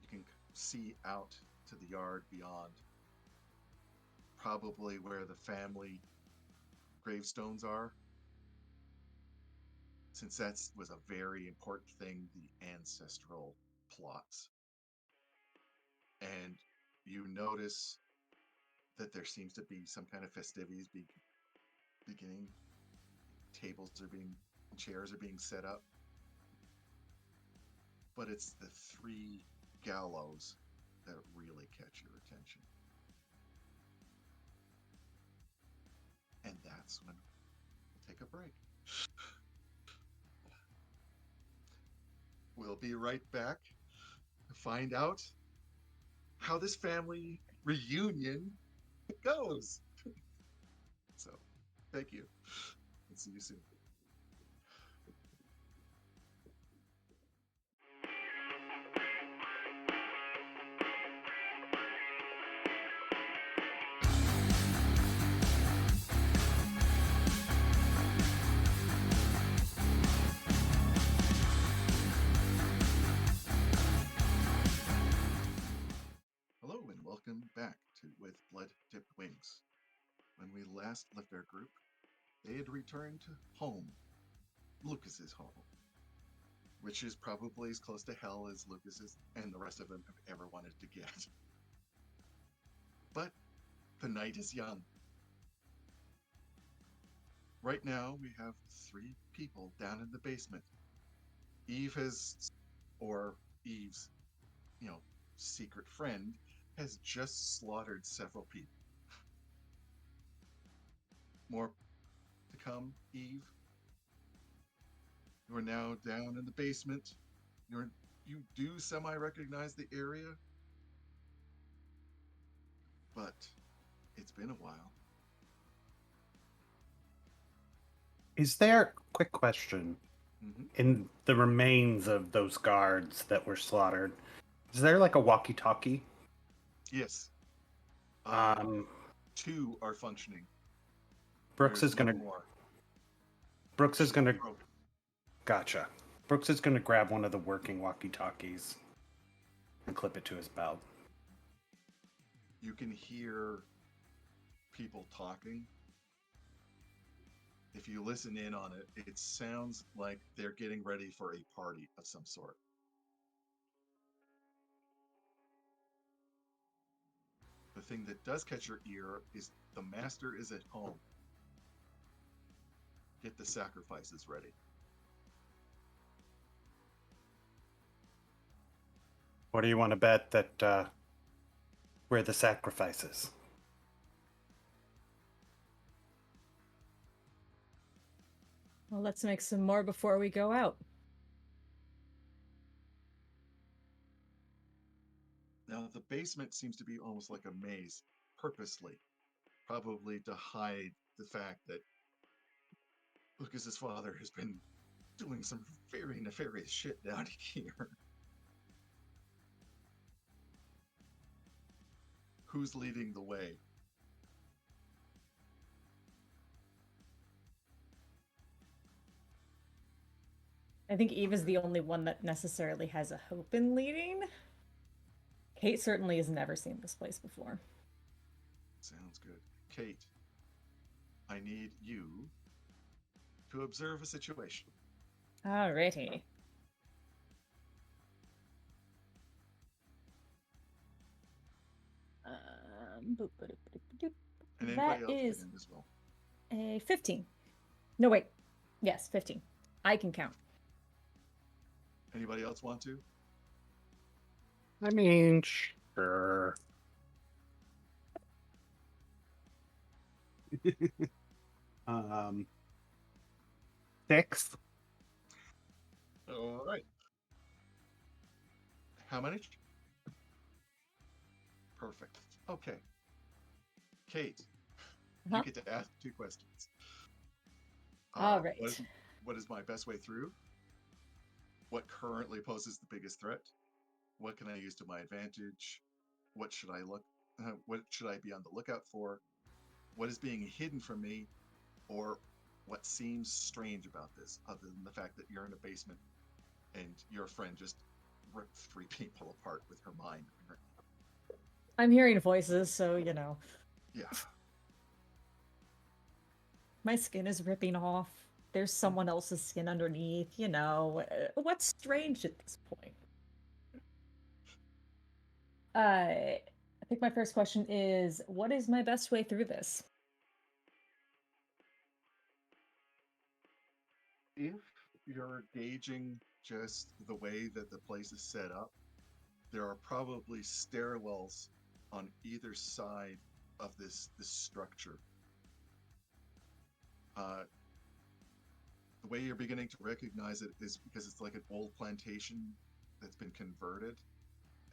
A: you can see out to the yard beyond, probably where the family gravestones are, since that was a very important thing, the ancestral plots. And you notice that there seems to be some kind of festivities beginning. Chairs are being set up. But it's the 3 gallows that really catch your attention. And that's when we'll take a break. We'll be right back to find out how this family reunion goes. So, thank you. And see you soon. Hello and welcome back to With Blood-Tipped Wings. When we last left our group, they had returned to home, Lucas's home, which is probably as close to hell as Lucas's and the rest of them have ever wanted to get. But the night is young. Right now, we have 3 people down in the basement. Eve's, secret friend, has just slaughtered several people. More to come, Eve. You are now down in the basement. You do semi-recognize the area, but it's been a while.
C: Is there, quick question, in the remains of those guards that were slaughtered, is there like a walkie-talkie?
A: Yes. 2 are functioning.
C: Brooks
A: There's
C: is gonna.
A: one more.
C: Brooks is gonna. Gotcha. Brooks is gonna grab one of the working walkie-talkies and clip it to his belt.
A: You can hear people talking. If you listen in on it, it sounds like they're getting ready for a party of some sort. The thing that does catch your ear is the master is at home. Get the sacrifices ready.
C: What do you want to bet that we're the sacrifices?
D: Well, let's make some more before we go out.
A: Now, the basement seems to be almost like a maze, purposely, probably to hide the fact that Lucas's father has been doing some very nefarious shit down here. Who's leading the way?
D: I think Eve is the only one that necessarily has a hope in leading. Kate certainly has never seen this place before.
A: Sounds good. Kate, I need you to observe a situation.
D: Alrighty.
A: And
D: That
A: anybody else
D: is
A: get in as well.
D: a 15. No, wait. Yes, 15. I can count.
A: Anybody else want to?
C: I mean, sure. um, 6.
A: All right. How many? Perfect. Okay. Kate, you get to ask 2 questions.
D: All right.
A: What is my best way through? What currently poses the biggest threat? What can I use to my advantage? What should I be on the lookout for? What is being hidden from me? Or what seems strange about this, other than the fact that you're in a basement and your friend just ripped 3 people apart with her mind?
D: I'm hearing voices, so, you know.
A: Yeah.
D: My skin is ripping off. There's someone else's skin underneath, you know. What's strange at this point? I think my first question is, what is my best way through this?
A: If you're gauging just the way that the place is set up, there are probably stairwells on either side of this structure. The way you're beginning to recognize it is because it's like an old plantation that's been converted,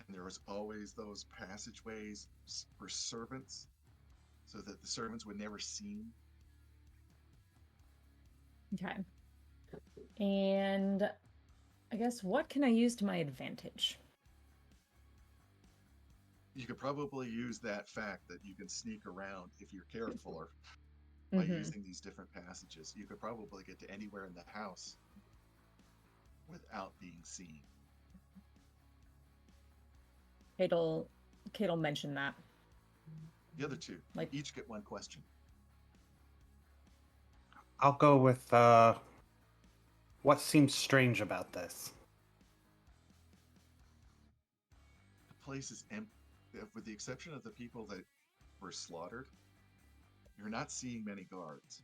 A: and there was always those passageways for servants, so that the servants would never seen.
D: Okay. And I guess what can I use to my advantage?
A: You could probably use that fact that you can sneak around if you're careful, or by using these different passages. You could probably get to anywhere in the house without being seen.
D: Kate'll mention that.
A: The other two, like, each get one question.
C: I'll go with what seems strange about this.
A: The place is empty, with the exception of the people that were slaughtered. You're not seeing many guards.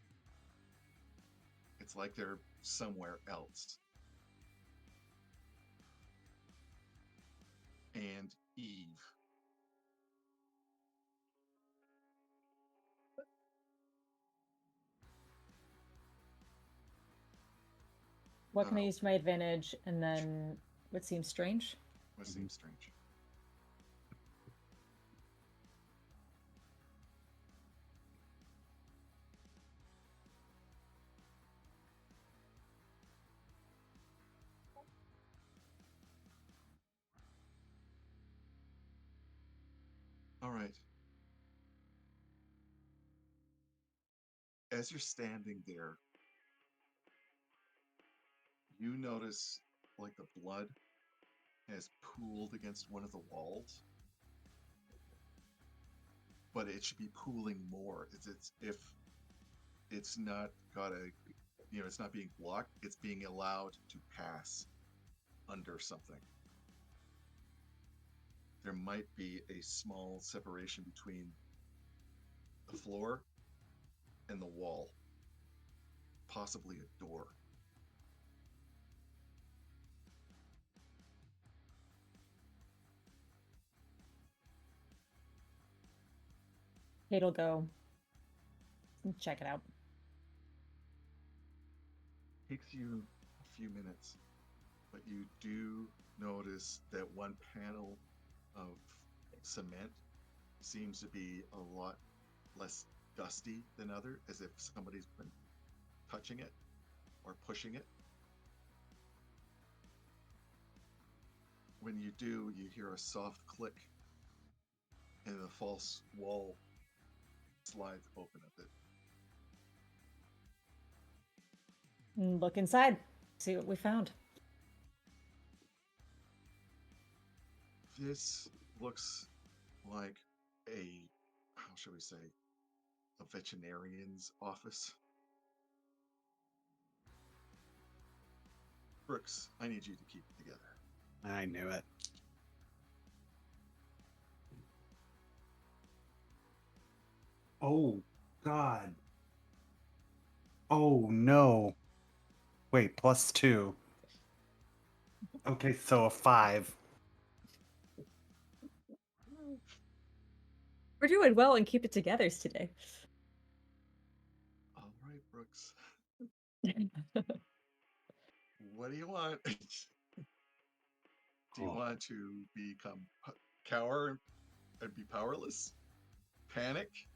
A: It's like they're somewhere else. And Eve.
D: What can I use to my advantage, and then what seems strange?
A: What seems strange? All right. As you're standing there, you notice like the blood has pooled against one of the walls, but it should be pooling more. It's if it's not got a, it's not being blocked, it's being allowed to pass under something. There might be a small separation between the floor and the wall, possibly a door.
D: Kate'll go and check it out.
A: Takes you a few minutes, but you do notice that one panel of cement seems to be a lot less dusty than other, as if somebody's been touching it or pushing it. When you do, you hear a soft click, and the false wall slides open a bit.
D: Look inside. See what we found.
A: This looks like how shall we say, a veterinarian's office. Brooks, I need you to keep it together.
C: I knew it. Oh, God. Oh, no. Wait, +2. Okay, so a 5.
D: We're doing well and keep it togethers today.
A: All right, Brooks. What do you want? Do you want to become cower and be powerless? Panic?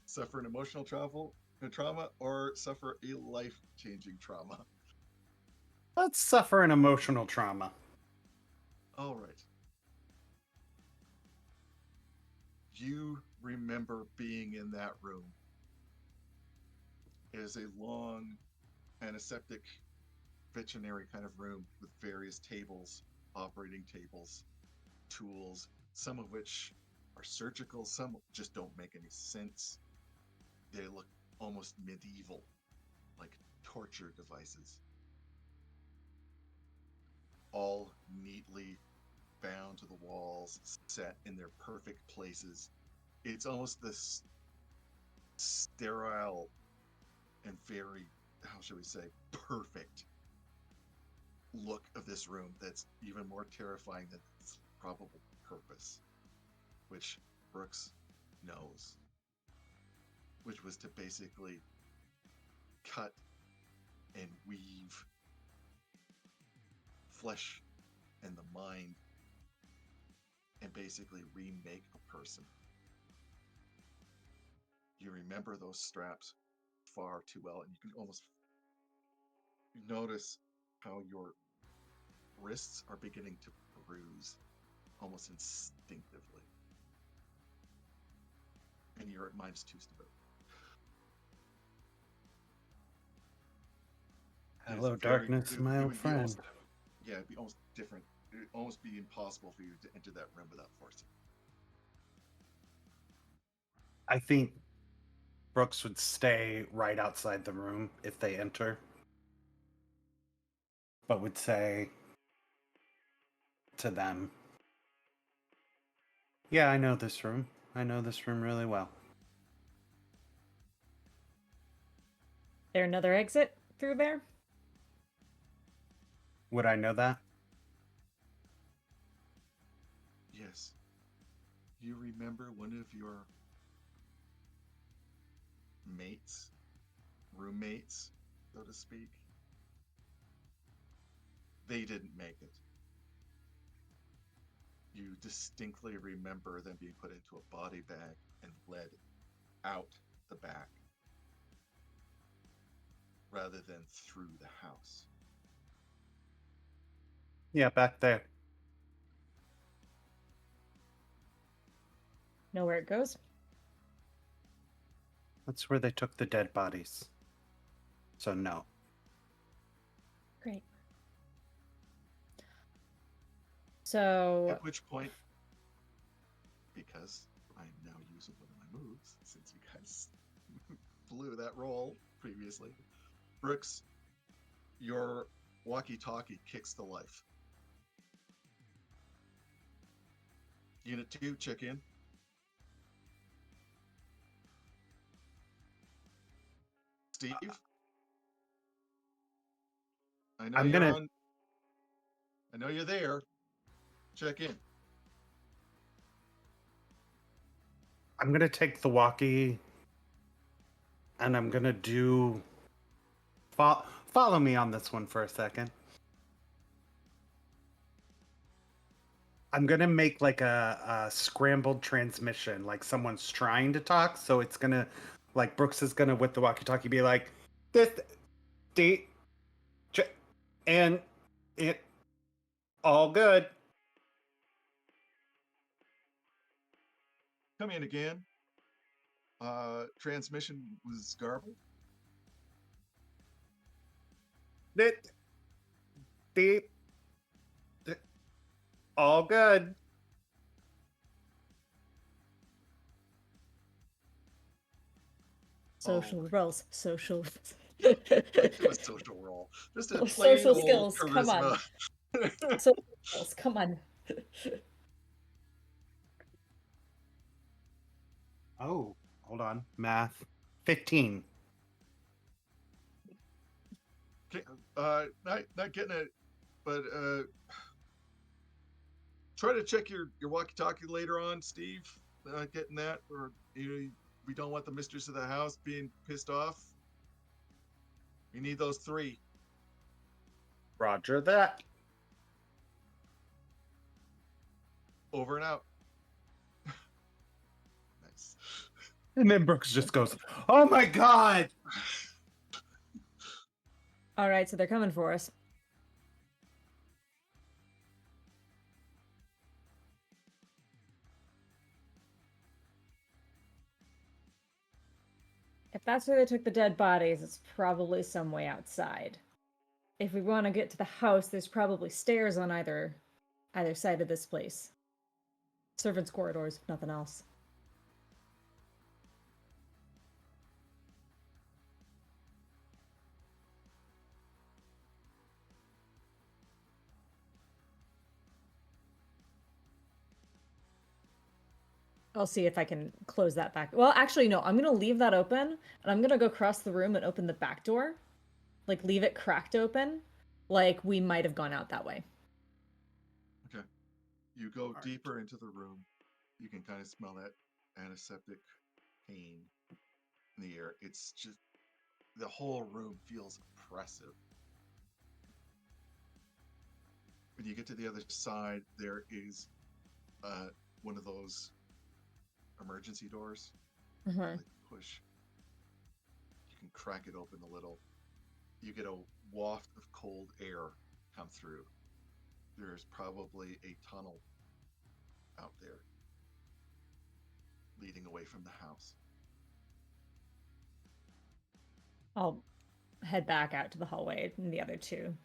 A: Suffer an emotional trauma, or suffer a life-changing trauma?
C: Let's suffer an emotional trauma.
A: All right. You remember being in that room. It is a long, antiseptic, veterinary kind of room with various tables, operating tables, tools, some of which are surgical, some just don't make any sense. They look almost medieval, like torture devices. All neatly bound to the walls, set in their perfect places. It's almost this sterile and very, how should we say, perfect look of this room that's even more terrifying than its probable purpose, which Brooks knows, which was to basically cut and weave flesh and the mind and basically remake a person. You remember those straps far too well, and you can almost notice how your wrists are beginning to bruise almost instinctively. And you're at -2 stability.
C: Hello, darkness, my old friend.
A: It'd be almost different. It would almost be impossible for you to enter that room without forcing.
C: I think Brooks would stay right outside the room if they enter, but would say to them, yeah, I know this room. I know this room really well.
D: There another exit through there?
C: Would I know that?
A: Yes. You remember one of your mates, roommates, so to speak? They didn't make it. You distinctly remember them being put into a body bag and led out the back rather than through the house.
C: Yeah, back there.
D: Know where it goes?
C: That's where they took the dead bodies. So no.
D: Great. So
A: At which point, because I'm now using one of my moves, since you guys blew that roll previously, Brooks, your walkie-talkie kicks to life. Unit 2, check in. Steve? I know I know you're there. Check in.
C: I'm gonna take the walkie and I'm gonna do follow me on this one for a second. I'm gonna make like a scrambled transmission, like someone's trying to talk, so it's gonna, like Brooks is gonna with the walkie-talkie be like, this, and it all good.
A: Come in again. Transmission was garbled.
C: All good.
D: social rolls. Social.
A: Do a social roll. Just a plain
D: Social
A: old
D: skills.
A: charisma.
D: Come on. Social skills. Come on.
C: Oh, hold on. Math. 15.
A: Okay, not getting it, but try to check your walkie-talkie later on, Steve. Not getting that, or we don't want the mistress of the house being pissed off. We need those 3.
C: Roger that.
A: Over and out. Nice.
C: And then Brooks just goes, oh my god!
D: All right, so they're coming for us. If that's where they took the dead bodies, it's probably some way outside. If we want to get to the house, there's probably stairs on either side of this place. Servants' corridors, if nothing else. I'll see if I can close that back. Well, actually, no. I'm gonna leave that open, and I'm gonna go across the room and open the back door, like leave it cracked open, like we might have gone out that way.
A: Okay. You go
C: right.
A: deeper into the room. You can kind of smell that antiseptic pain in the air. It's just the whole room feels oppressive. When you get to the other side, there is one of those emergency doors.
D: Mhm.
A: Like push. You can crack it open a little. You get a waft of cold air come through. There's probably a tunnel out there leading away from the house.
D: I'll head back out to the hallway and the other two.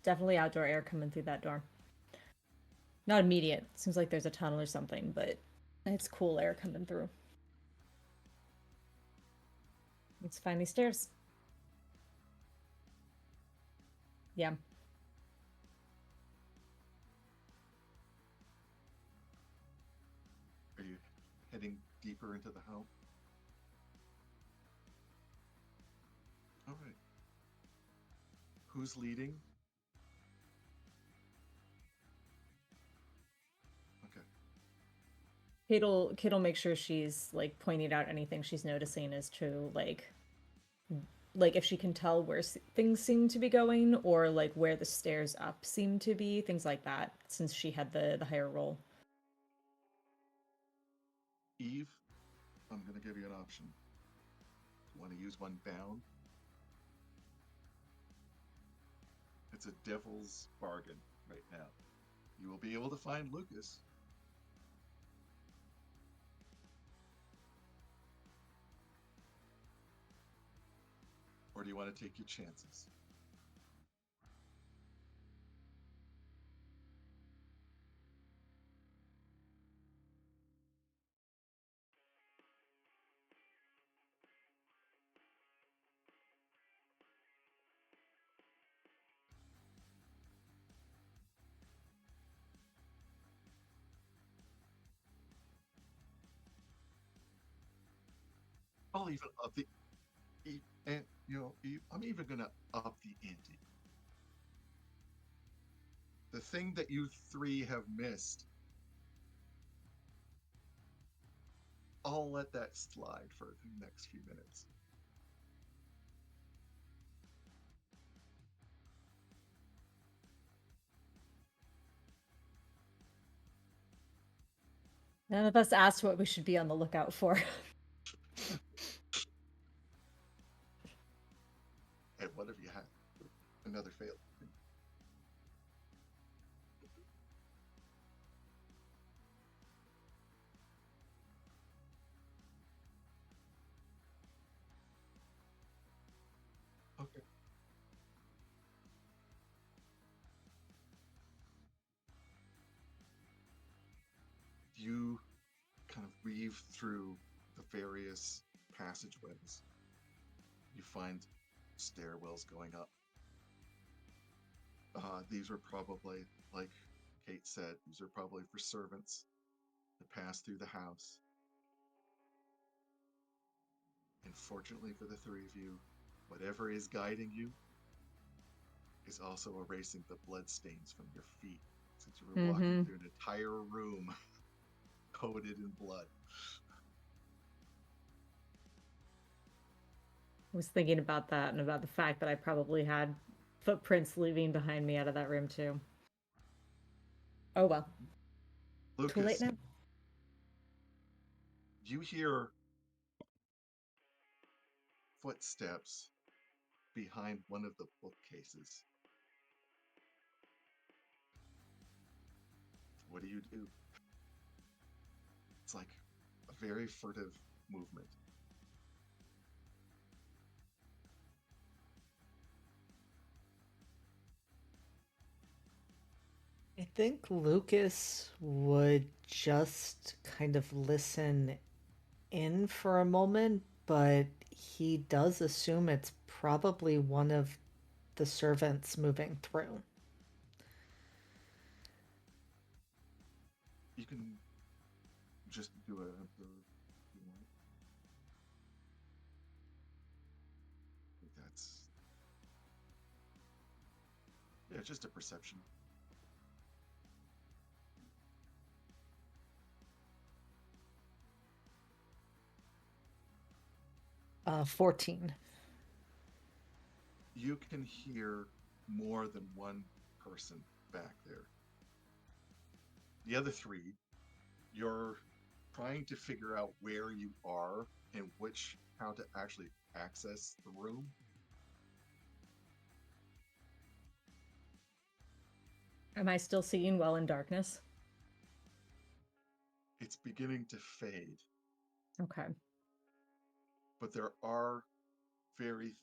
D: Definitely outdoor air coming through that door. Not immediate. Seems like there's a tunnel or something, but it's cool air coming through. Let's find these stairs. Yeah.
A: Are you heading deeper into the home? All right. Who's leading? Okay.
D: Kate'll make sure she's like pointing out anything she's noticing as to like if she can tell where things seem to be going or like where the stairs up seem to be, things like that, since she had the higher roll.
A: Eve, I'm going to give you an option. You want to use one bound? It's a devil's bargain right now. You will be able to find Lucas. Or do you want to take your chances? I'll even up the and I'm even gonna up the ante. The thing that you three have missed, I'll let that slide for the next few minutes.
D: None of us asked what we should be on the lookout for.
A: And what have you had? Another fail. Okay. You kind of weave through the various passageways. You find stairwells going up. These are probably, like Kate said, these are probably for servants to pass through the house. And fortunately for the three of you, whatever is guiding you is also erasing the blood stains from your feet, since you were walking through an entire room coated in blood.
D: I was thinking about that and about the fact that I probably had footprints leaving behind me out of that room too. Oh well. Too late
A: Lucas,
D: now.
A: you hear footsteps behind one of the bookcases. What do? It's like a very furtive movement.
B: I think Lucas would just kind of listen in for a moment, but he does assume it's probably one of the servants moving through.
A: You can just do Yeah, just a perception.
B: 14.
A: You can hear more than one person back there. The other three, you're trying to figure out where you are and how to actually access the room.
D: Am I still seeing well in darkness?
A: It's beginning to fade,
D: Okay.
A: but there are very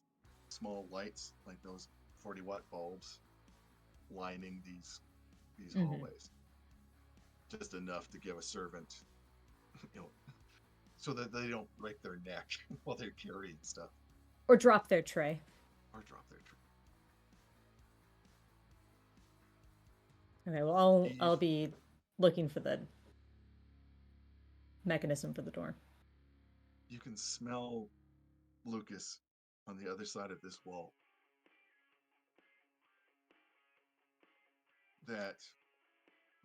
A: small lights, like those 40-watt bulbs, lining these hallways. Just enough to give a servant, you know, so that they don't break their neck while they're carrying stuff.
D: Or drop their tray.
A: Or drop their tray.
D: Okay, well, I'll be looking for the mechanism for the door.
A: You can smell Lucas on the other side of this wall. That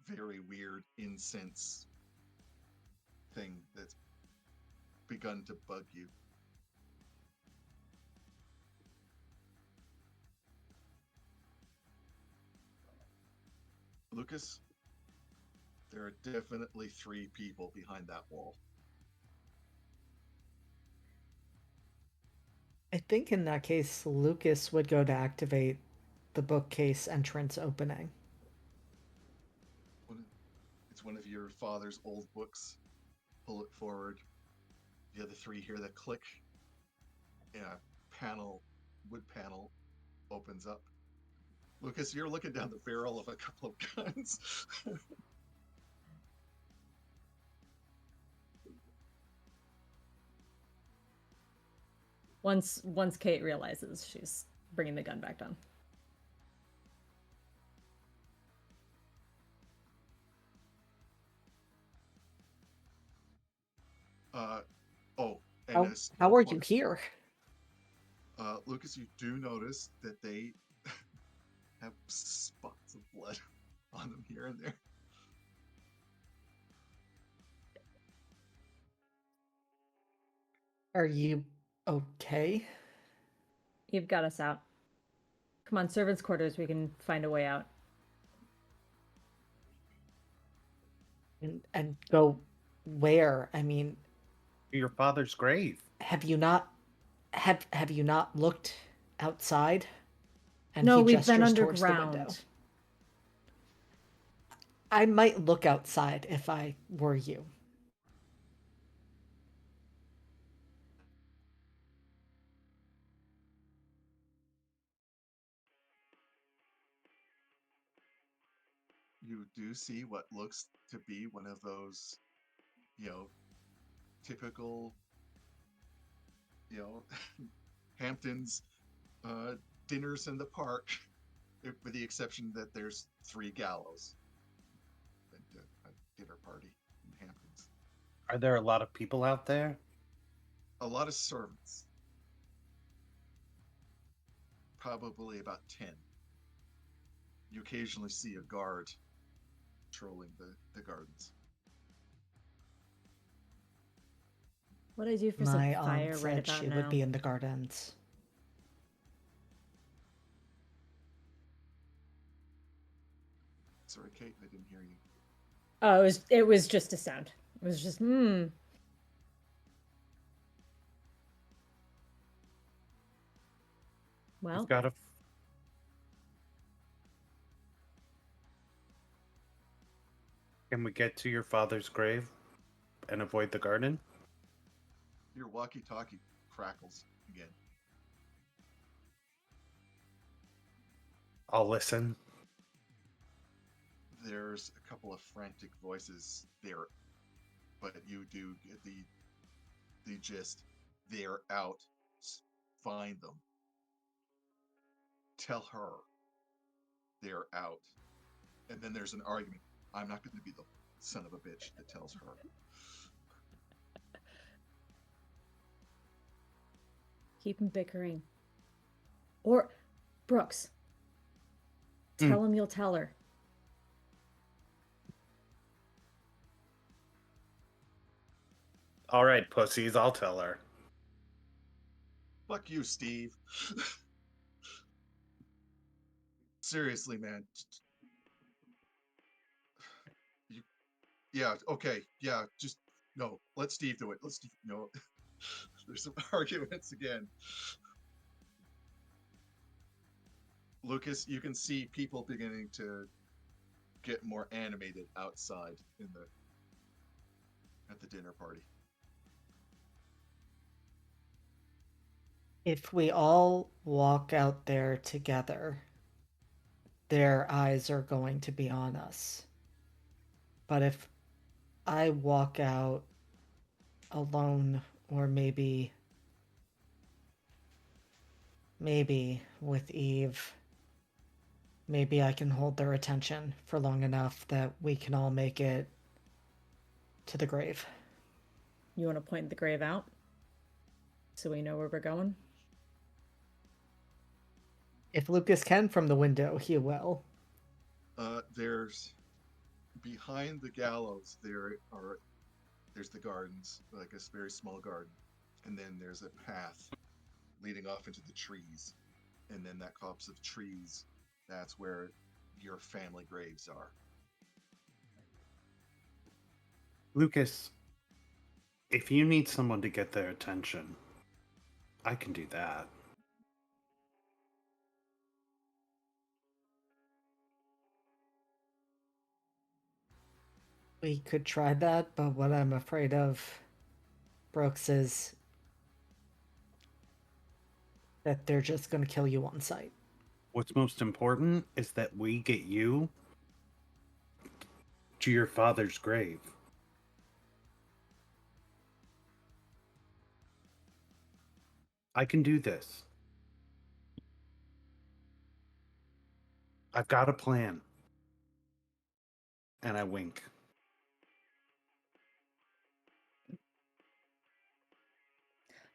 A: very weird incense thing that's begun to bug you. Lucas, there are definitely 3 people behind that wall.
B: I think in that case, Lucas would go to activate the bookcase entrance opening.
A: It's one of your father's old books. Pull it forward. The other 3 hear the click. And a wood panel opens up. Lucas, you're looking down the barrel of a couple of guns.
D: Once Kate realizes she's bringing the gun back down.
B: How are you here?
A: Lucas, you do notice that they have spots of blood on them here and there.
B: Are you okay?
D: You've got us out. Come on, servants' quarters, we can find a way out.
B: And go where? I mean,
C: Your father's grave.
B: have you not looked outside? And
D: no,
B: he
D: we've been
B: gestures towards the window.
D: underground.
B: I might look outside if I were you.
A: You do see what looks to be one of those, typical, Hamptons dinners in the park, with the exception that there's 3 gallows. A dinner party in Hamptons.
C: Are there a lot of people out there?
A: A lot of servants. Probably about 10. You occasionally see a guard patrolling the gardens.
D: What I do for some
B: My
D: fire
B: aunt
D: right
B: said
D: about
B: she
D: now.
B: would be in the gardens.
A: Sorry, Kate, I didn't hear you.
D: Oh, it was just a sound. It was just Well,
C: We've got Can we get to your father's grave and avoid the garden?
A: Your walkie-talkie crackles again.
C: I'll listen.
A: There's a couple of frantic voices there, but you do get the gist. They're out. Find them. Tell her they're out. And then there's an argument. I'm not going to be the son of a bitch that tells her.
D: keep them bickering. Or, Brooks, Tell him you'll tell her.
C: All right, pussies, I'll tell her.
A: Fuck you, Steve. Seriously, man. Yeah, okay, yeah, just no. Let Steve do it. Let Steve. No, there's some arguments again. Lucas, you can see people beginning to get more animated outside at the dinner party.
B: If we all walk out there together, their eyes are going to be on us. But if I walk out alone, or maybe with Eve, maybe I can hold their attention for long enough that we can all make it to the grave.
D: You want to point the grave out so we know where we're going?
B: If Lucas can from the window, he will.
A: There's behind the gallows. There's the gardens, like a very small garden, and then there's a path leading off into the trees, and then that copse of trees. That's where your family graves are.
C: Lucas, if you need someone to get their attention, I can do that.
B: We could try that, but what I'm afraid of, Brooks, is that they're just going to kill you on sight.
C: What's most important is that we get you to your father's grave. I can do this. I've got a plan. And I wink.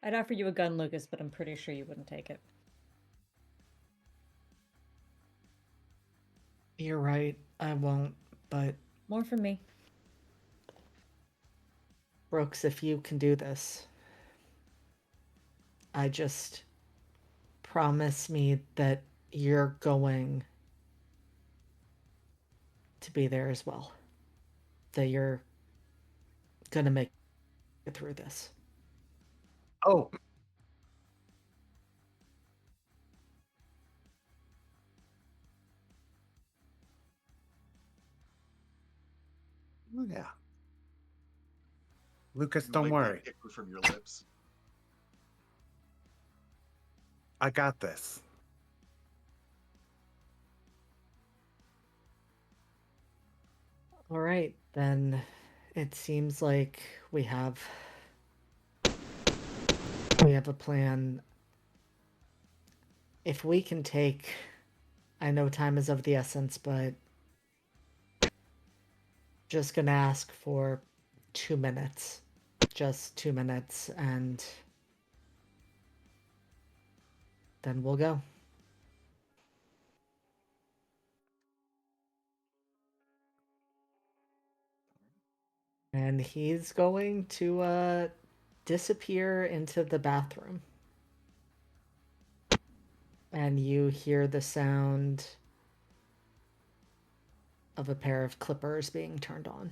D: I'd offer you a gun, Lucas, but I'm pretty sure you wouldn't take it.
B: You're right, I won't, but
D: More from me.
B: Brooks, if you can do this, I just promise me that you're going to be there as well. That you're gonna make it through this.
C: Oh. Yeah. Lucas,
A: You
C: don't
A: wipe
C: worry.
A: that hiccup from your lips.
C: I got this.
B: All right, then it seems like we have a plan. If we can take, I know time is of the essence, but just gonna ask for 2 minutes. Just 2 minutes, and then we'll go. And he's going to disappear into the bathroom. And you hear the sound of a pair of clippers being turned on.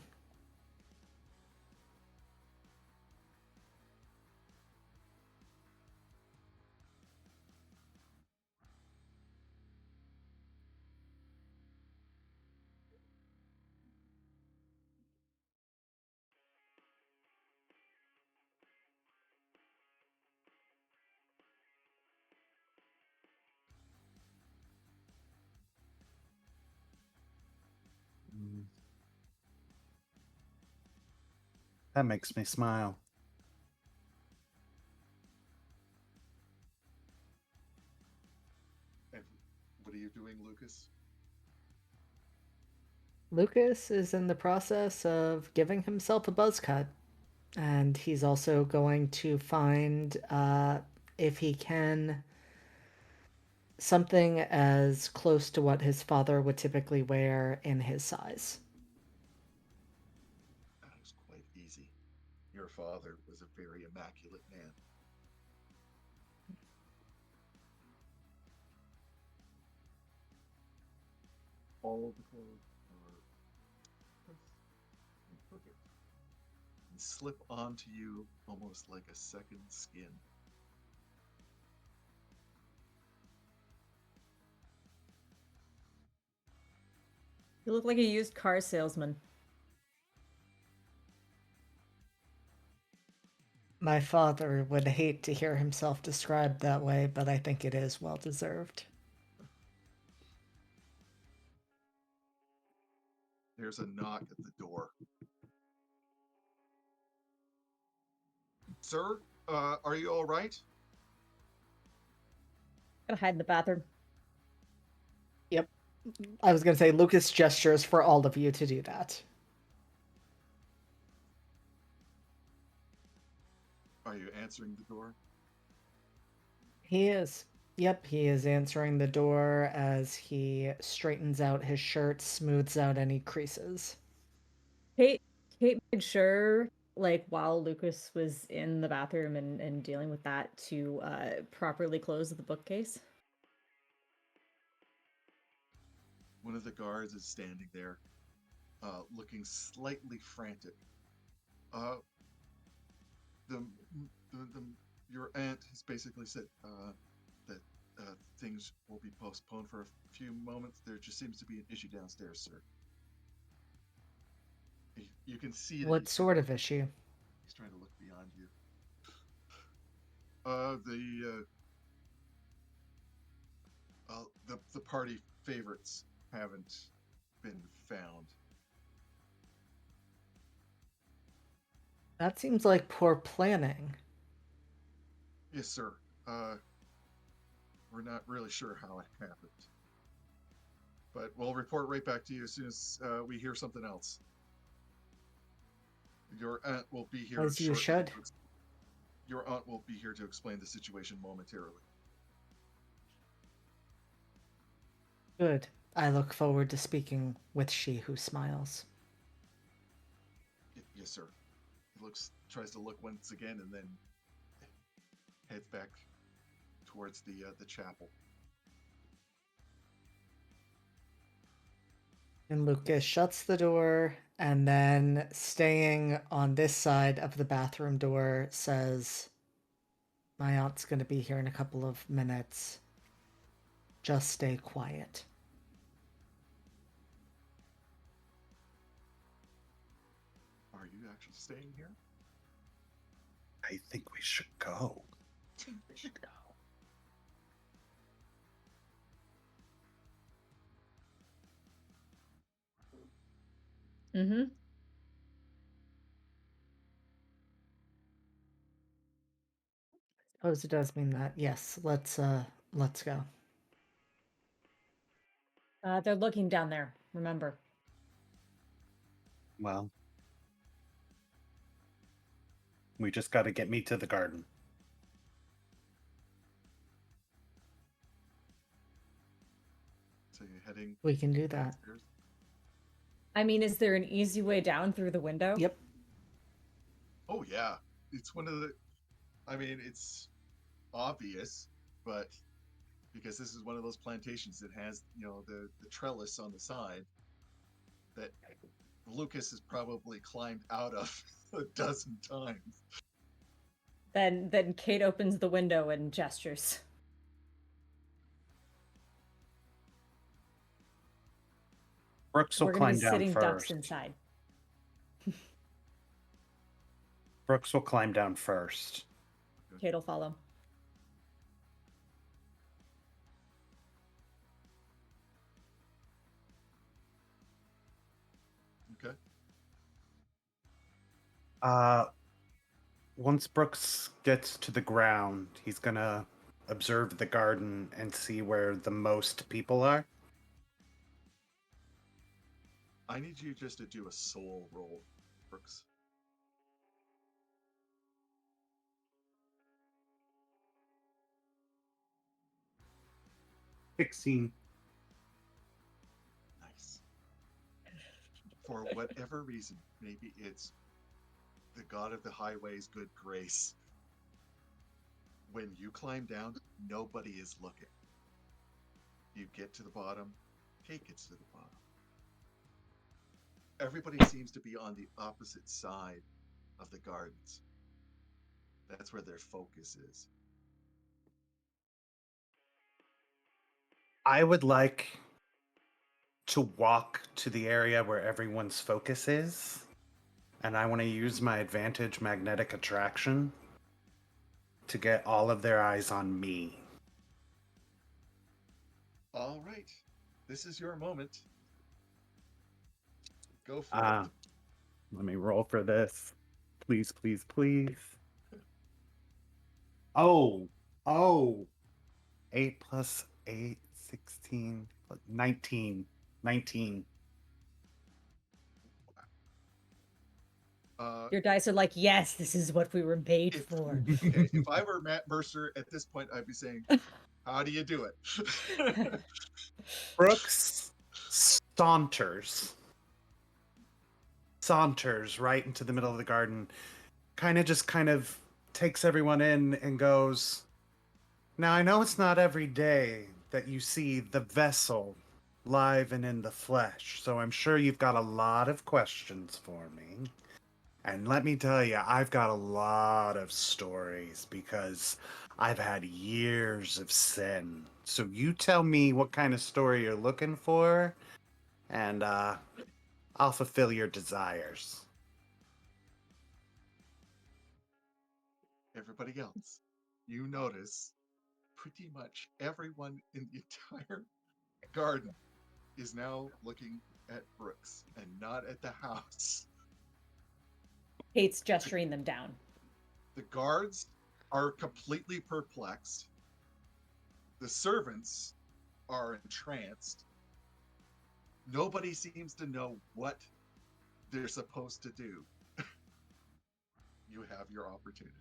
C: That makes me smile.
A: And what are you doing, Lucas?
B: Lucas is in the process of giving himself a buzz cut. And he's also going to find, if he can, something as close to what his father would typically wear in his size.
A: That was quite easy. Your father was a very immaculate man. All the clothes are crisp and perfect and slip onto you almost like a second skin.
D: You look like a used car salesman.
B: My father would hate to hear himself described that way, but I think it is well deserved.
A: There's a knock at the door. Sir, are you all right?
D: Gotta hide in the bathroom.
B: Yep. I was going to say, Lucas gestures for all of you to do that.
A: Are you answering the door?
B: He is. Yep, he is answering the door as he straightens out his shirt, smooths out any creases.
D: Kate made sure, like, while Lucas was in the bathroom and dealing with that, to properly close the bookcase.
A: One of the guards is standing there, looking slightly frantic. Uh, the, your aunt has basically said that things will be postponed for a few moments. There just seems to be an issue downstairs, sir. You can see that
B: What sort of issue?
A: he's trying to look beyond you. Uh, the party favorites haven't been found.
B: That seems like poor planning.
A: Yes, sir. We're not really sure how it happened, but we'll report right back to you as soon as we hear something else. Your aunt will be here
B: As you
A: shortly.
B: should.
A: Your aunt will be here to explain the situation momentarily.
B: Good. I look forward to speaking with she who smiles.
A: Yes, sir. He tries to look once again, and then heads back towards the chapel.
B: And Lucas shuts the door and then, staying on this side of the bathroom door, says, "My aunt's going to be here in a couple of minutes. Just stay quiet."
A: Are you actually staying here?
C: I think we should go.
B: We should go.
D: Mm-hmm.
B: Suppose it does mean that. Yes, let's go.
D: They're looking down there, remember.
C: Well, we just got to get me to the garden.
A: So you're heading.
B: We can do that.
A: Downstairs?
D: I mean, is there an easy way down through the window?
B: Yep.
A: Oh yeah, it's one of the. I mean, it's obvious, but because this is one of those plantations that has, the trellis on the side that Lucas has probably climbed out of a dozen times.
D: Then Kate opens the window and gestures.
C: Brooks will
D: We're gonna
C: climb
D: be
C: down
D: sitting ducks
C: first.
D: inside.
C: Brooks will climb down first.
D: Kate will follow.
A: Okay.
C: Once Brooks gets to the ground, he's gonna observe the garden and see where the most people are.
A: I need you just to do a soul roll, Brooks.
C: 16.
A: Nice. For whatever reason, maybe it's the god of the highway's good grace. When you climb down, nobody is looking. You get to the bottom, Kate gets to the bottom. Everybody seems to be on the opposite side of the gardens. That's where their focus is.
C: I would like to walk to the area where everyone's focus is, and I want to use my advantage magnetic attraction to get all of their eyes on me.
A: All right. This is your moment. Go for
C: Let me roll for this. Please, please, please. Oh, 8 plus 8, 16, 19. 19.
A: it.
D: Your dice are like, yes, this is what we were made
A: If,
D: for.
A: okay, if I were Matt Mercer at this point, I'd be saying, how do you do it?
C: Brooks saunters right into the middle of the garden, kind of takes everyone in and goes, now I know it's not every day that you see the vessel live and in the flesh, so I'm sure you've got a lot of questions for me. And let me tell you, I've got a lot of stories because I've had years of sin. So you tell me what kind of story you're looking for, and I'll fulfill your desires.
A: Everybody else, you notice pretty much everyone in the entire garden is now looking at Brooks and not at the house.
D: Kate's gesturing them down.
A: The guards are completely perplexed. The servants are entranced. Nobody seems to know what they're supposed to do. You have your opportunity.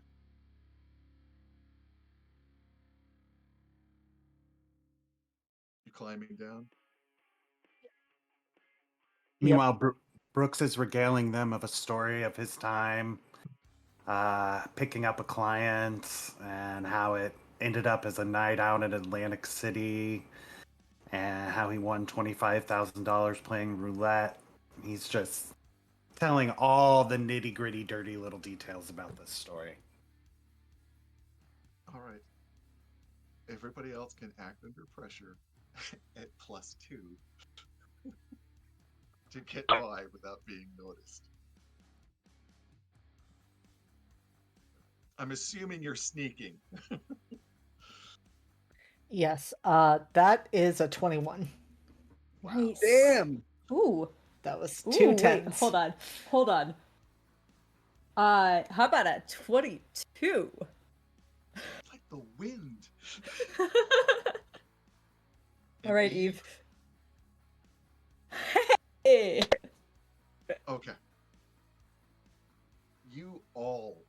A: You climbing down?
C: Meanwhile, Brooks is regaling them of a story of his time picking up a client and how it ended up as a night out in Atlantic City and how he won $25,000 playing roulette. He's just telling all the nitty gritty, dirty little details about this story.
A: All right. Everybody else can act under pressure at +2 to get by without being noticed. I'm assuming you're sneaking.
B: Yes, that is a 21.
A: Wow.
D: Nice.
C: Damn!
D: Ooh.
B: That was
D: Ooh,
B: two
D: wait,
B: tens.
D: hold on. How about a 22?
A: Like the wind.
D: All right, Eve. Hey.
A: Okay. You all,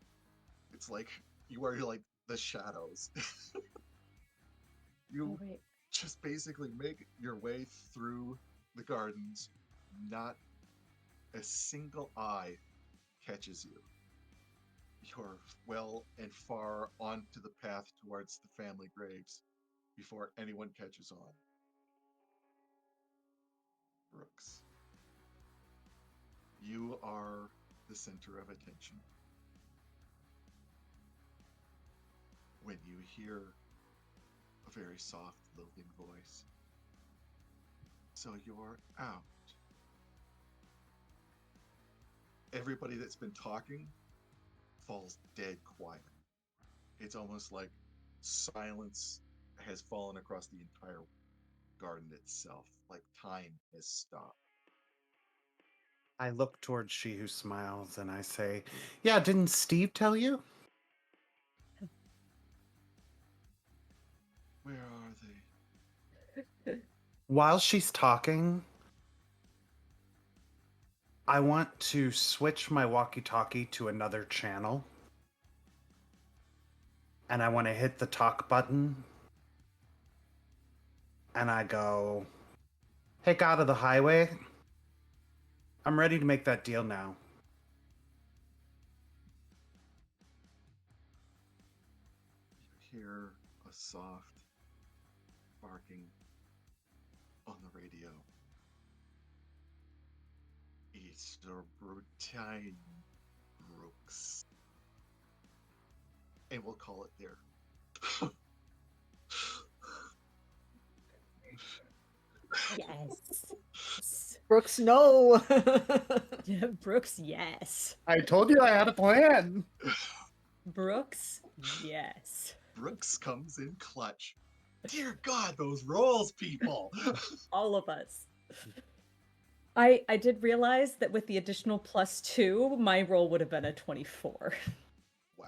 A: it's like you are like the shadows. You
D: Oh, wait.
A: just basically make your way through the gardens. Not a single eye catches you. You're well and far onto the path towards the family graves before anyone catches on. Brooks, you are the center of attention. When you hear a very soft, lilting voice, so you're out. Everybody that's been talking falls dead quiet. It's almost like silence has fallen across the entire garden itself, like time has stopped.
C: I look towards She Who Smiles and I say, yeah, didn't Steve tell you?
A: Where are they?
C: While she's talking, I want to switch my walkie-talkie to another channel. And I want to hit the talk button. and I go, "Hey, God of the Highway, I'm ready to make that deal now."
A: You hear a soft barking on the radio. It's the Brutine Brooks. And we'll call it there.
D: Yes.
B: Brooks, no.
D: Brooks, yes.
C: I told you I had a plan.
D: Brooks, yes.
A: Brooks comes in clutch. Dear God, those rolls, people!
D: All of us. I did realize that with the additional +2, my roll would have been a 24.
A: Wow.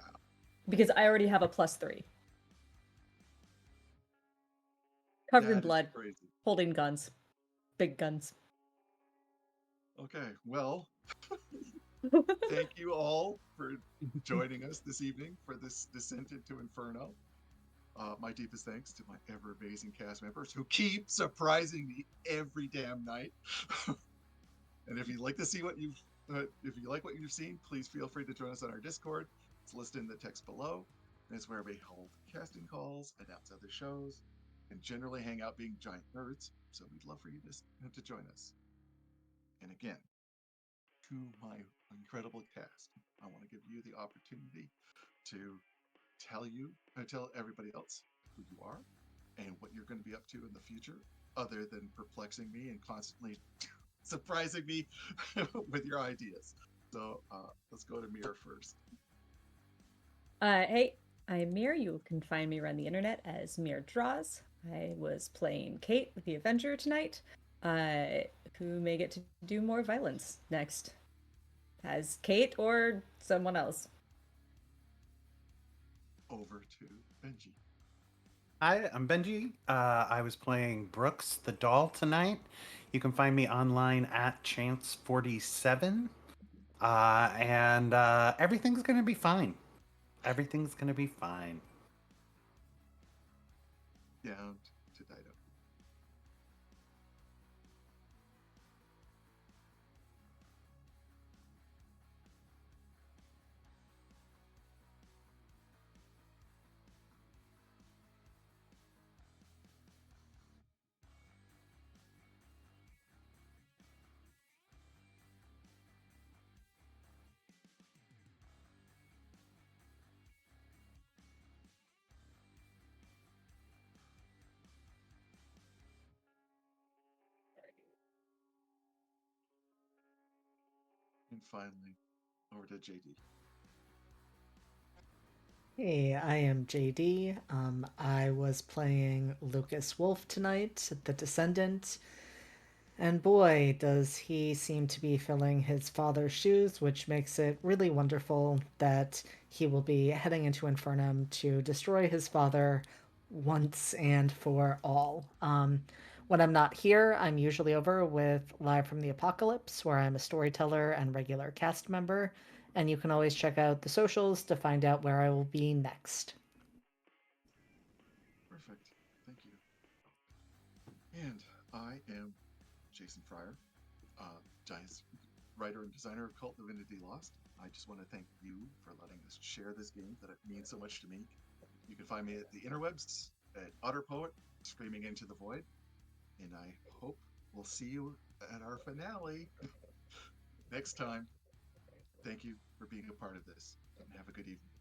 D: Because I already have a +3. Covered in
A: That is
D: blood,
A: crazy.
D: holding guns. Big guns.
A: Okay, well, thank you all for joining us this evening for this descent into Inferno. My deepest thanks to my ever amazing cast members who keep surprising me every damn night. And if you'd like to see if you like what you've seen, please feel free to join us on our Discord. It's listed in the text below. And it's where we hold casting calls, announce other shows, and generally hang out being giant nerds. So we'd love for you to join us. And again, to my incredible cast, I want to give you the opportunity to tell everybody else who you are and what you're going to be up to in the future, other than perplexing me and constantly surprising me with your ideas. So let's go to Mir first.
D: Hey, I'm Mir. You can find me around the internet as Mir Draws. I was playing Kate with the Avenger tonight, who may get to do more violence next. As Kate or someone else.
A: Over to Benji.
C: Hi, I'm Benji. I was playing Brooks the doll tonight. You can find me online at Chance47. And everything's going to be fine. Everything's going to be fine.
A: Down to Dido. And finally, over to JD.
B: Hey, I am JD. I was playing Lucas Wolf tonight, the Descendant. And boy, does he seem to be filling his father's shoes, which makes it really wonderful that he will be heading into Infernum to destroy his father once and for all. When I'm not here, I'm usually over with Live from the Apocalypse, where I'm a storyteller and regular cast member, and you can always check out the socials to find out where I will be next.
A: Perfect. Thank you. And I am Jason Fryer, writer and designer of KULT Divinity Lost. I just want to thank you for letting us share this game that it means so much to me. You can find me at the interwebs at Otterpoet, screaming into the void. And I hope we'll see you at our finale next time. Thank you for being a part of this, and have a good evening.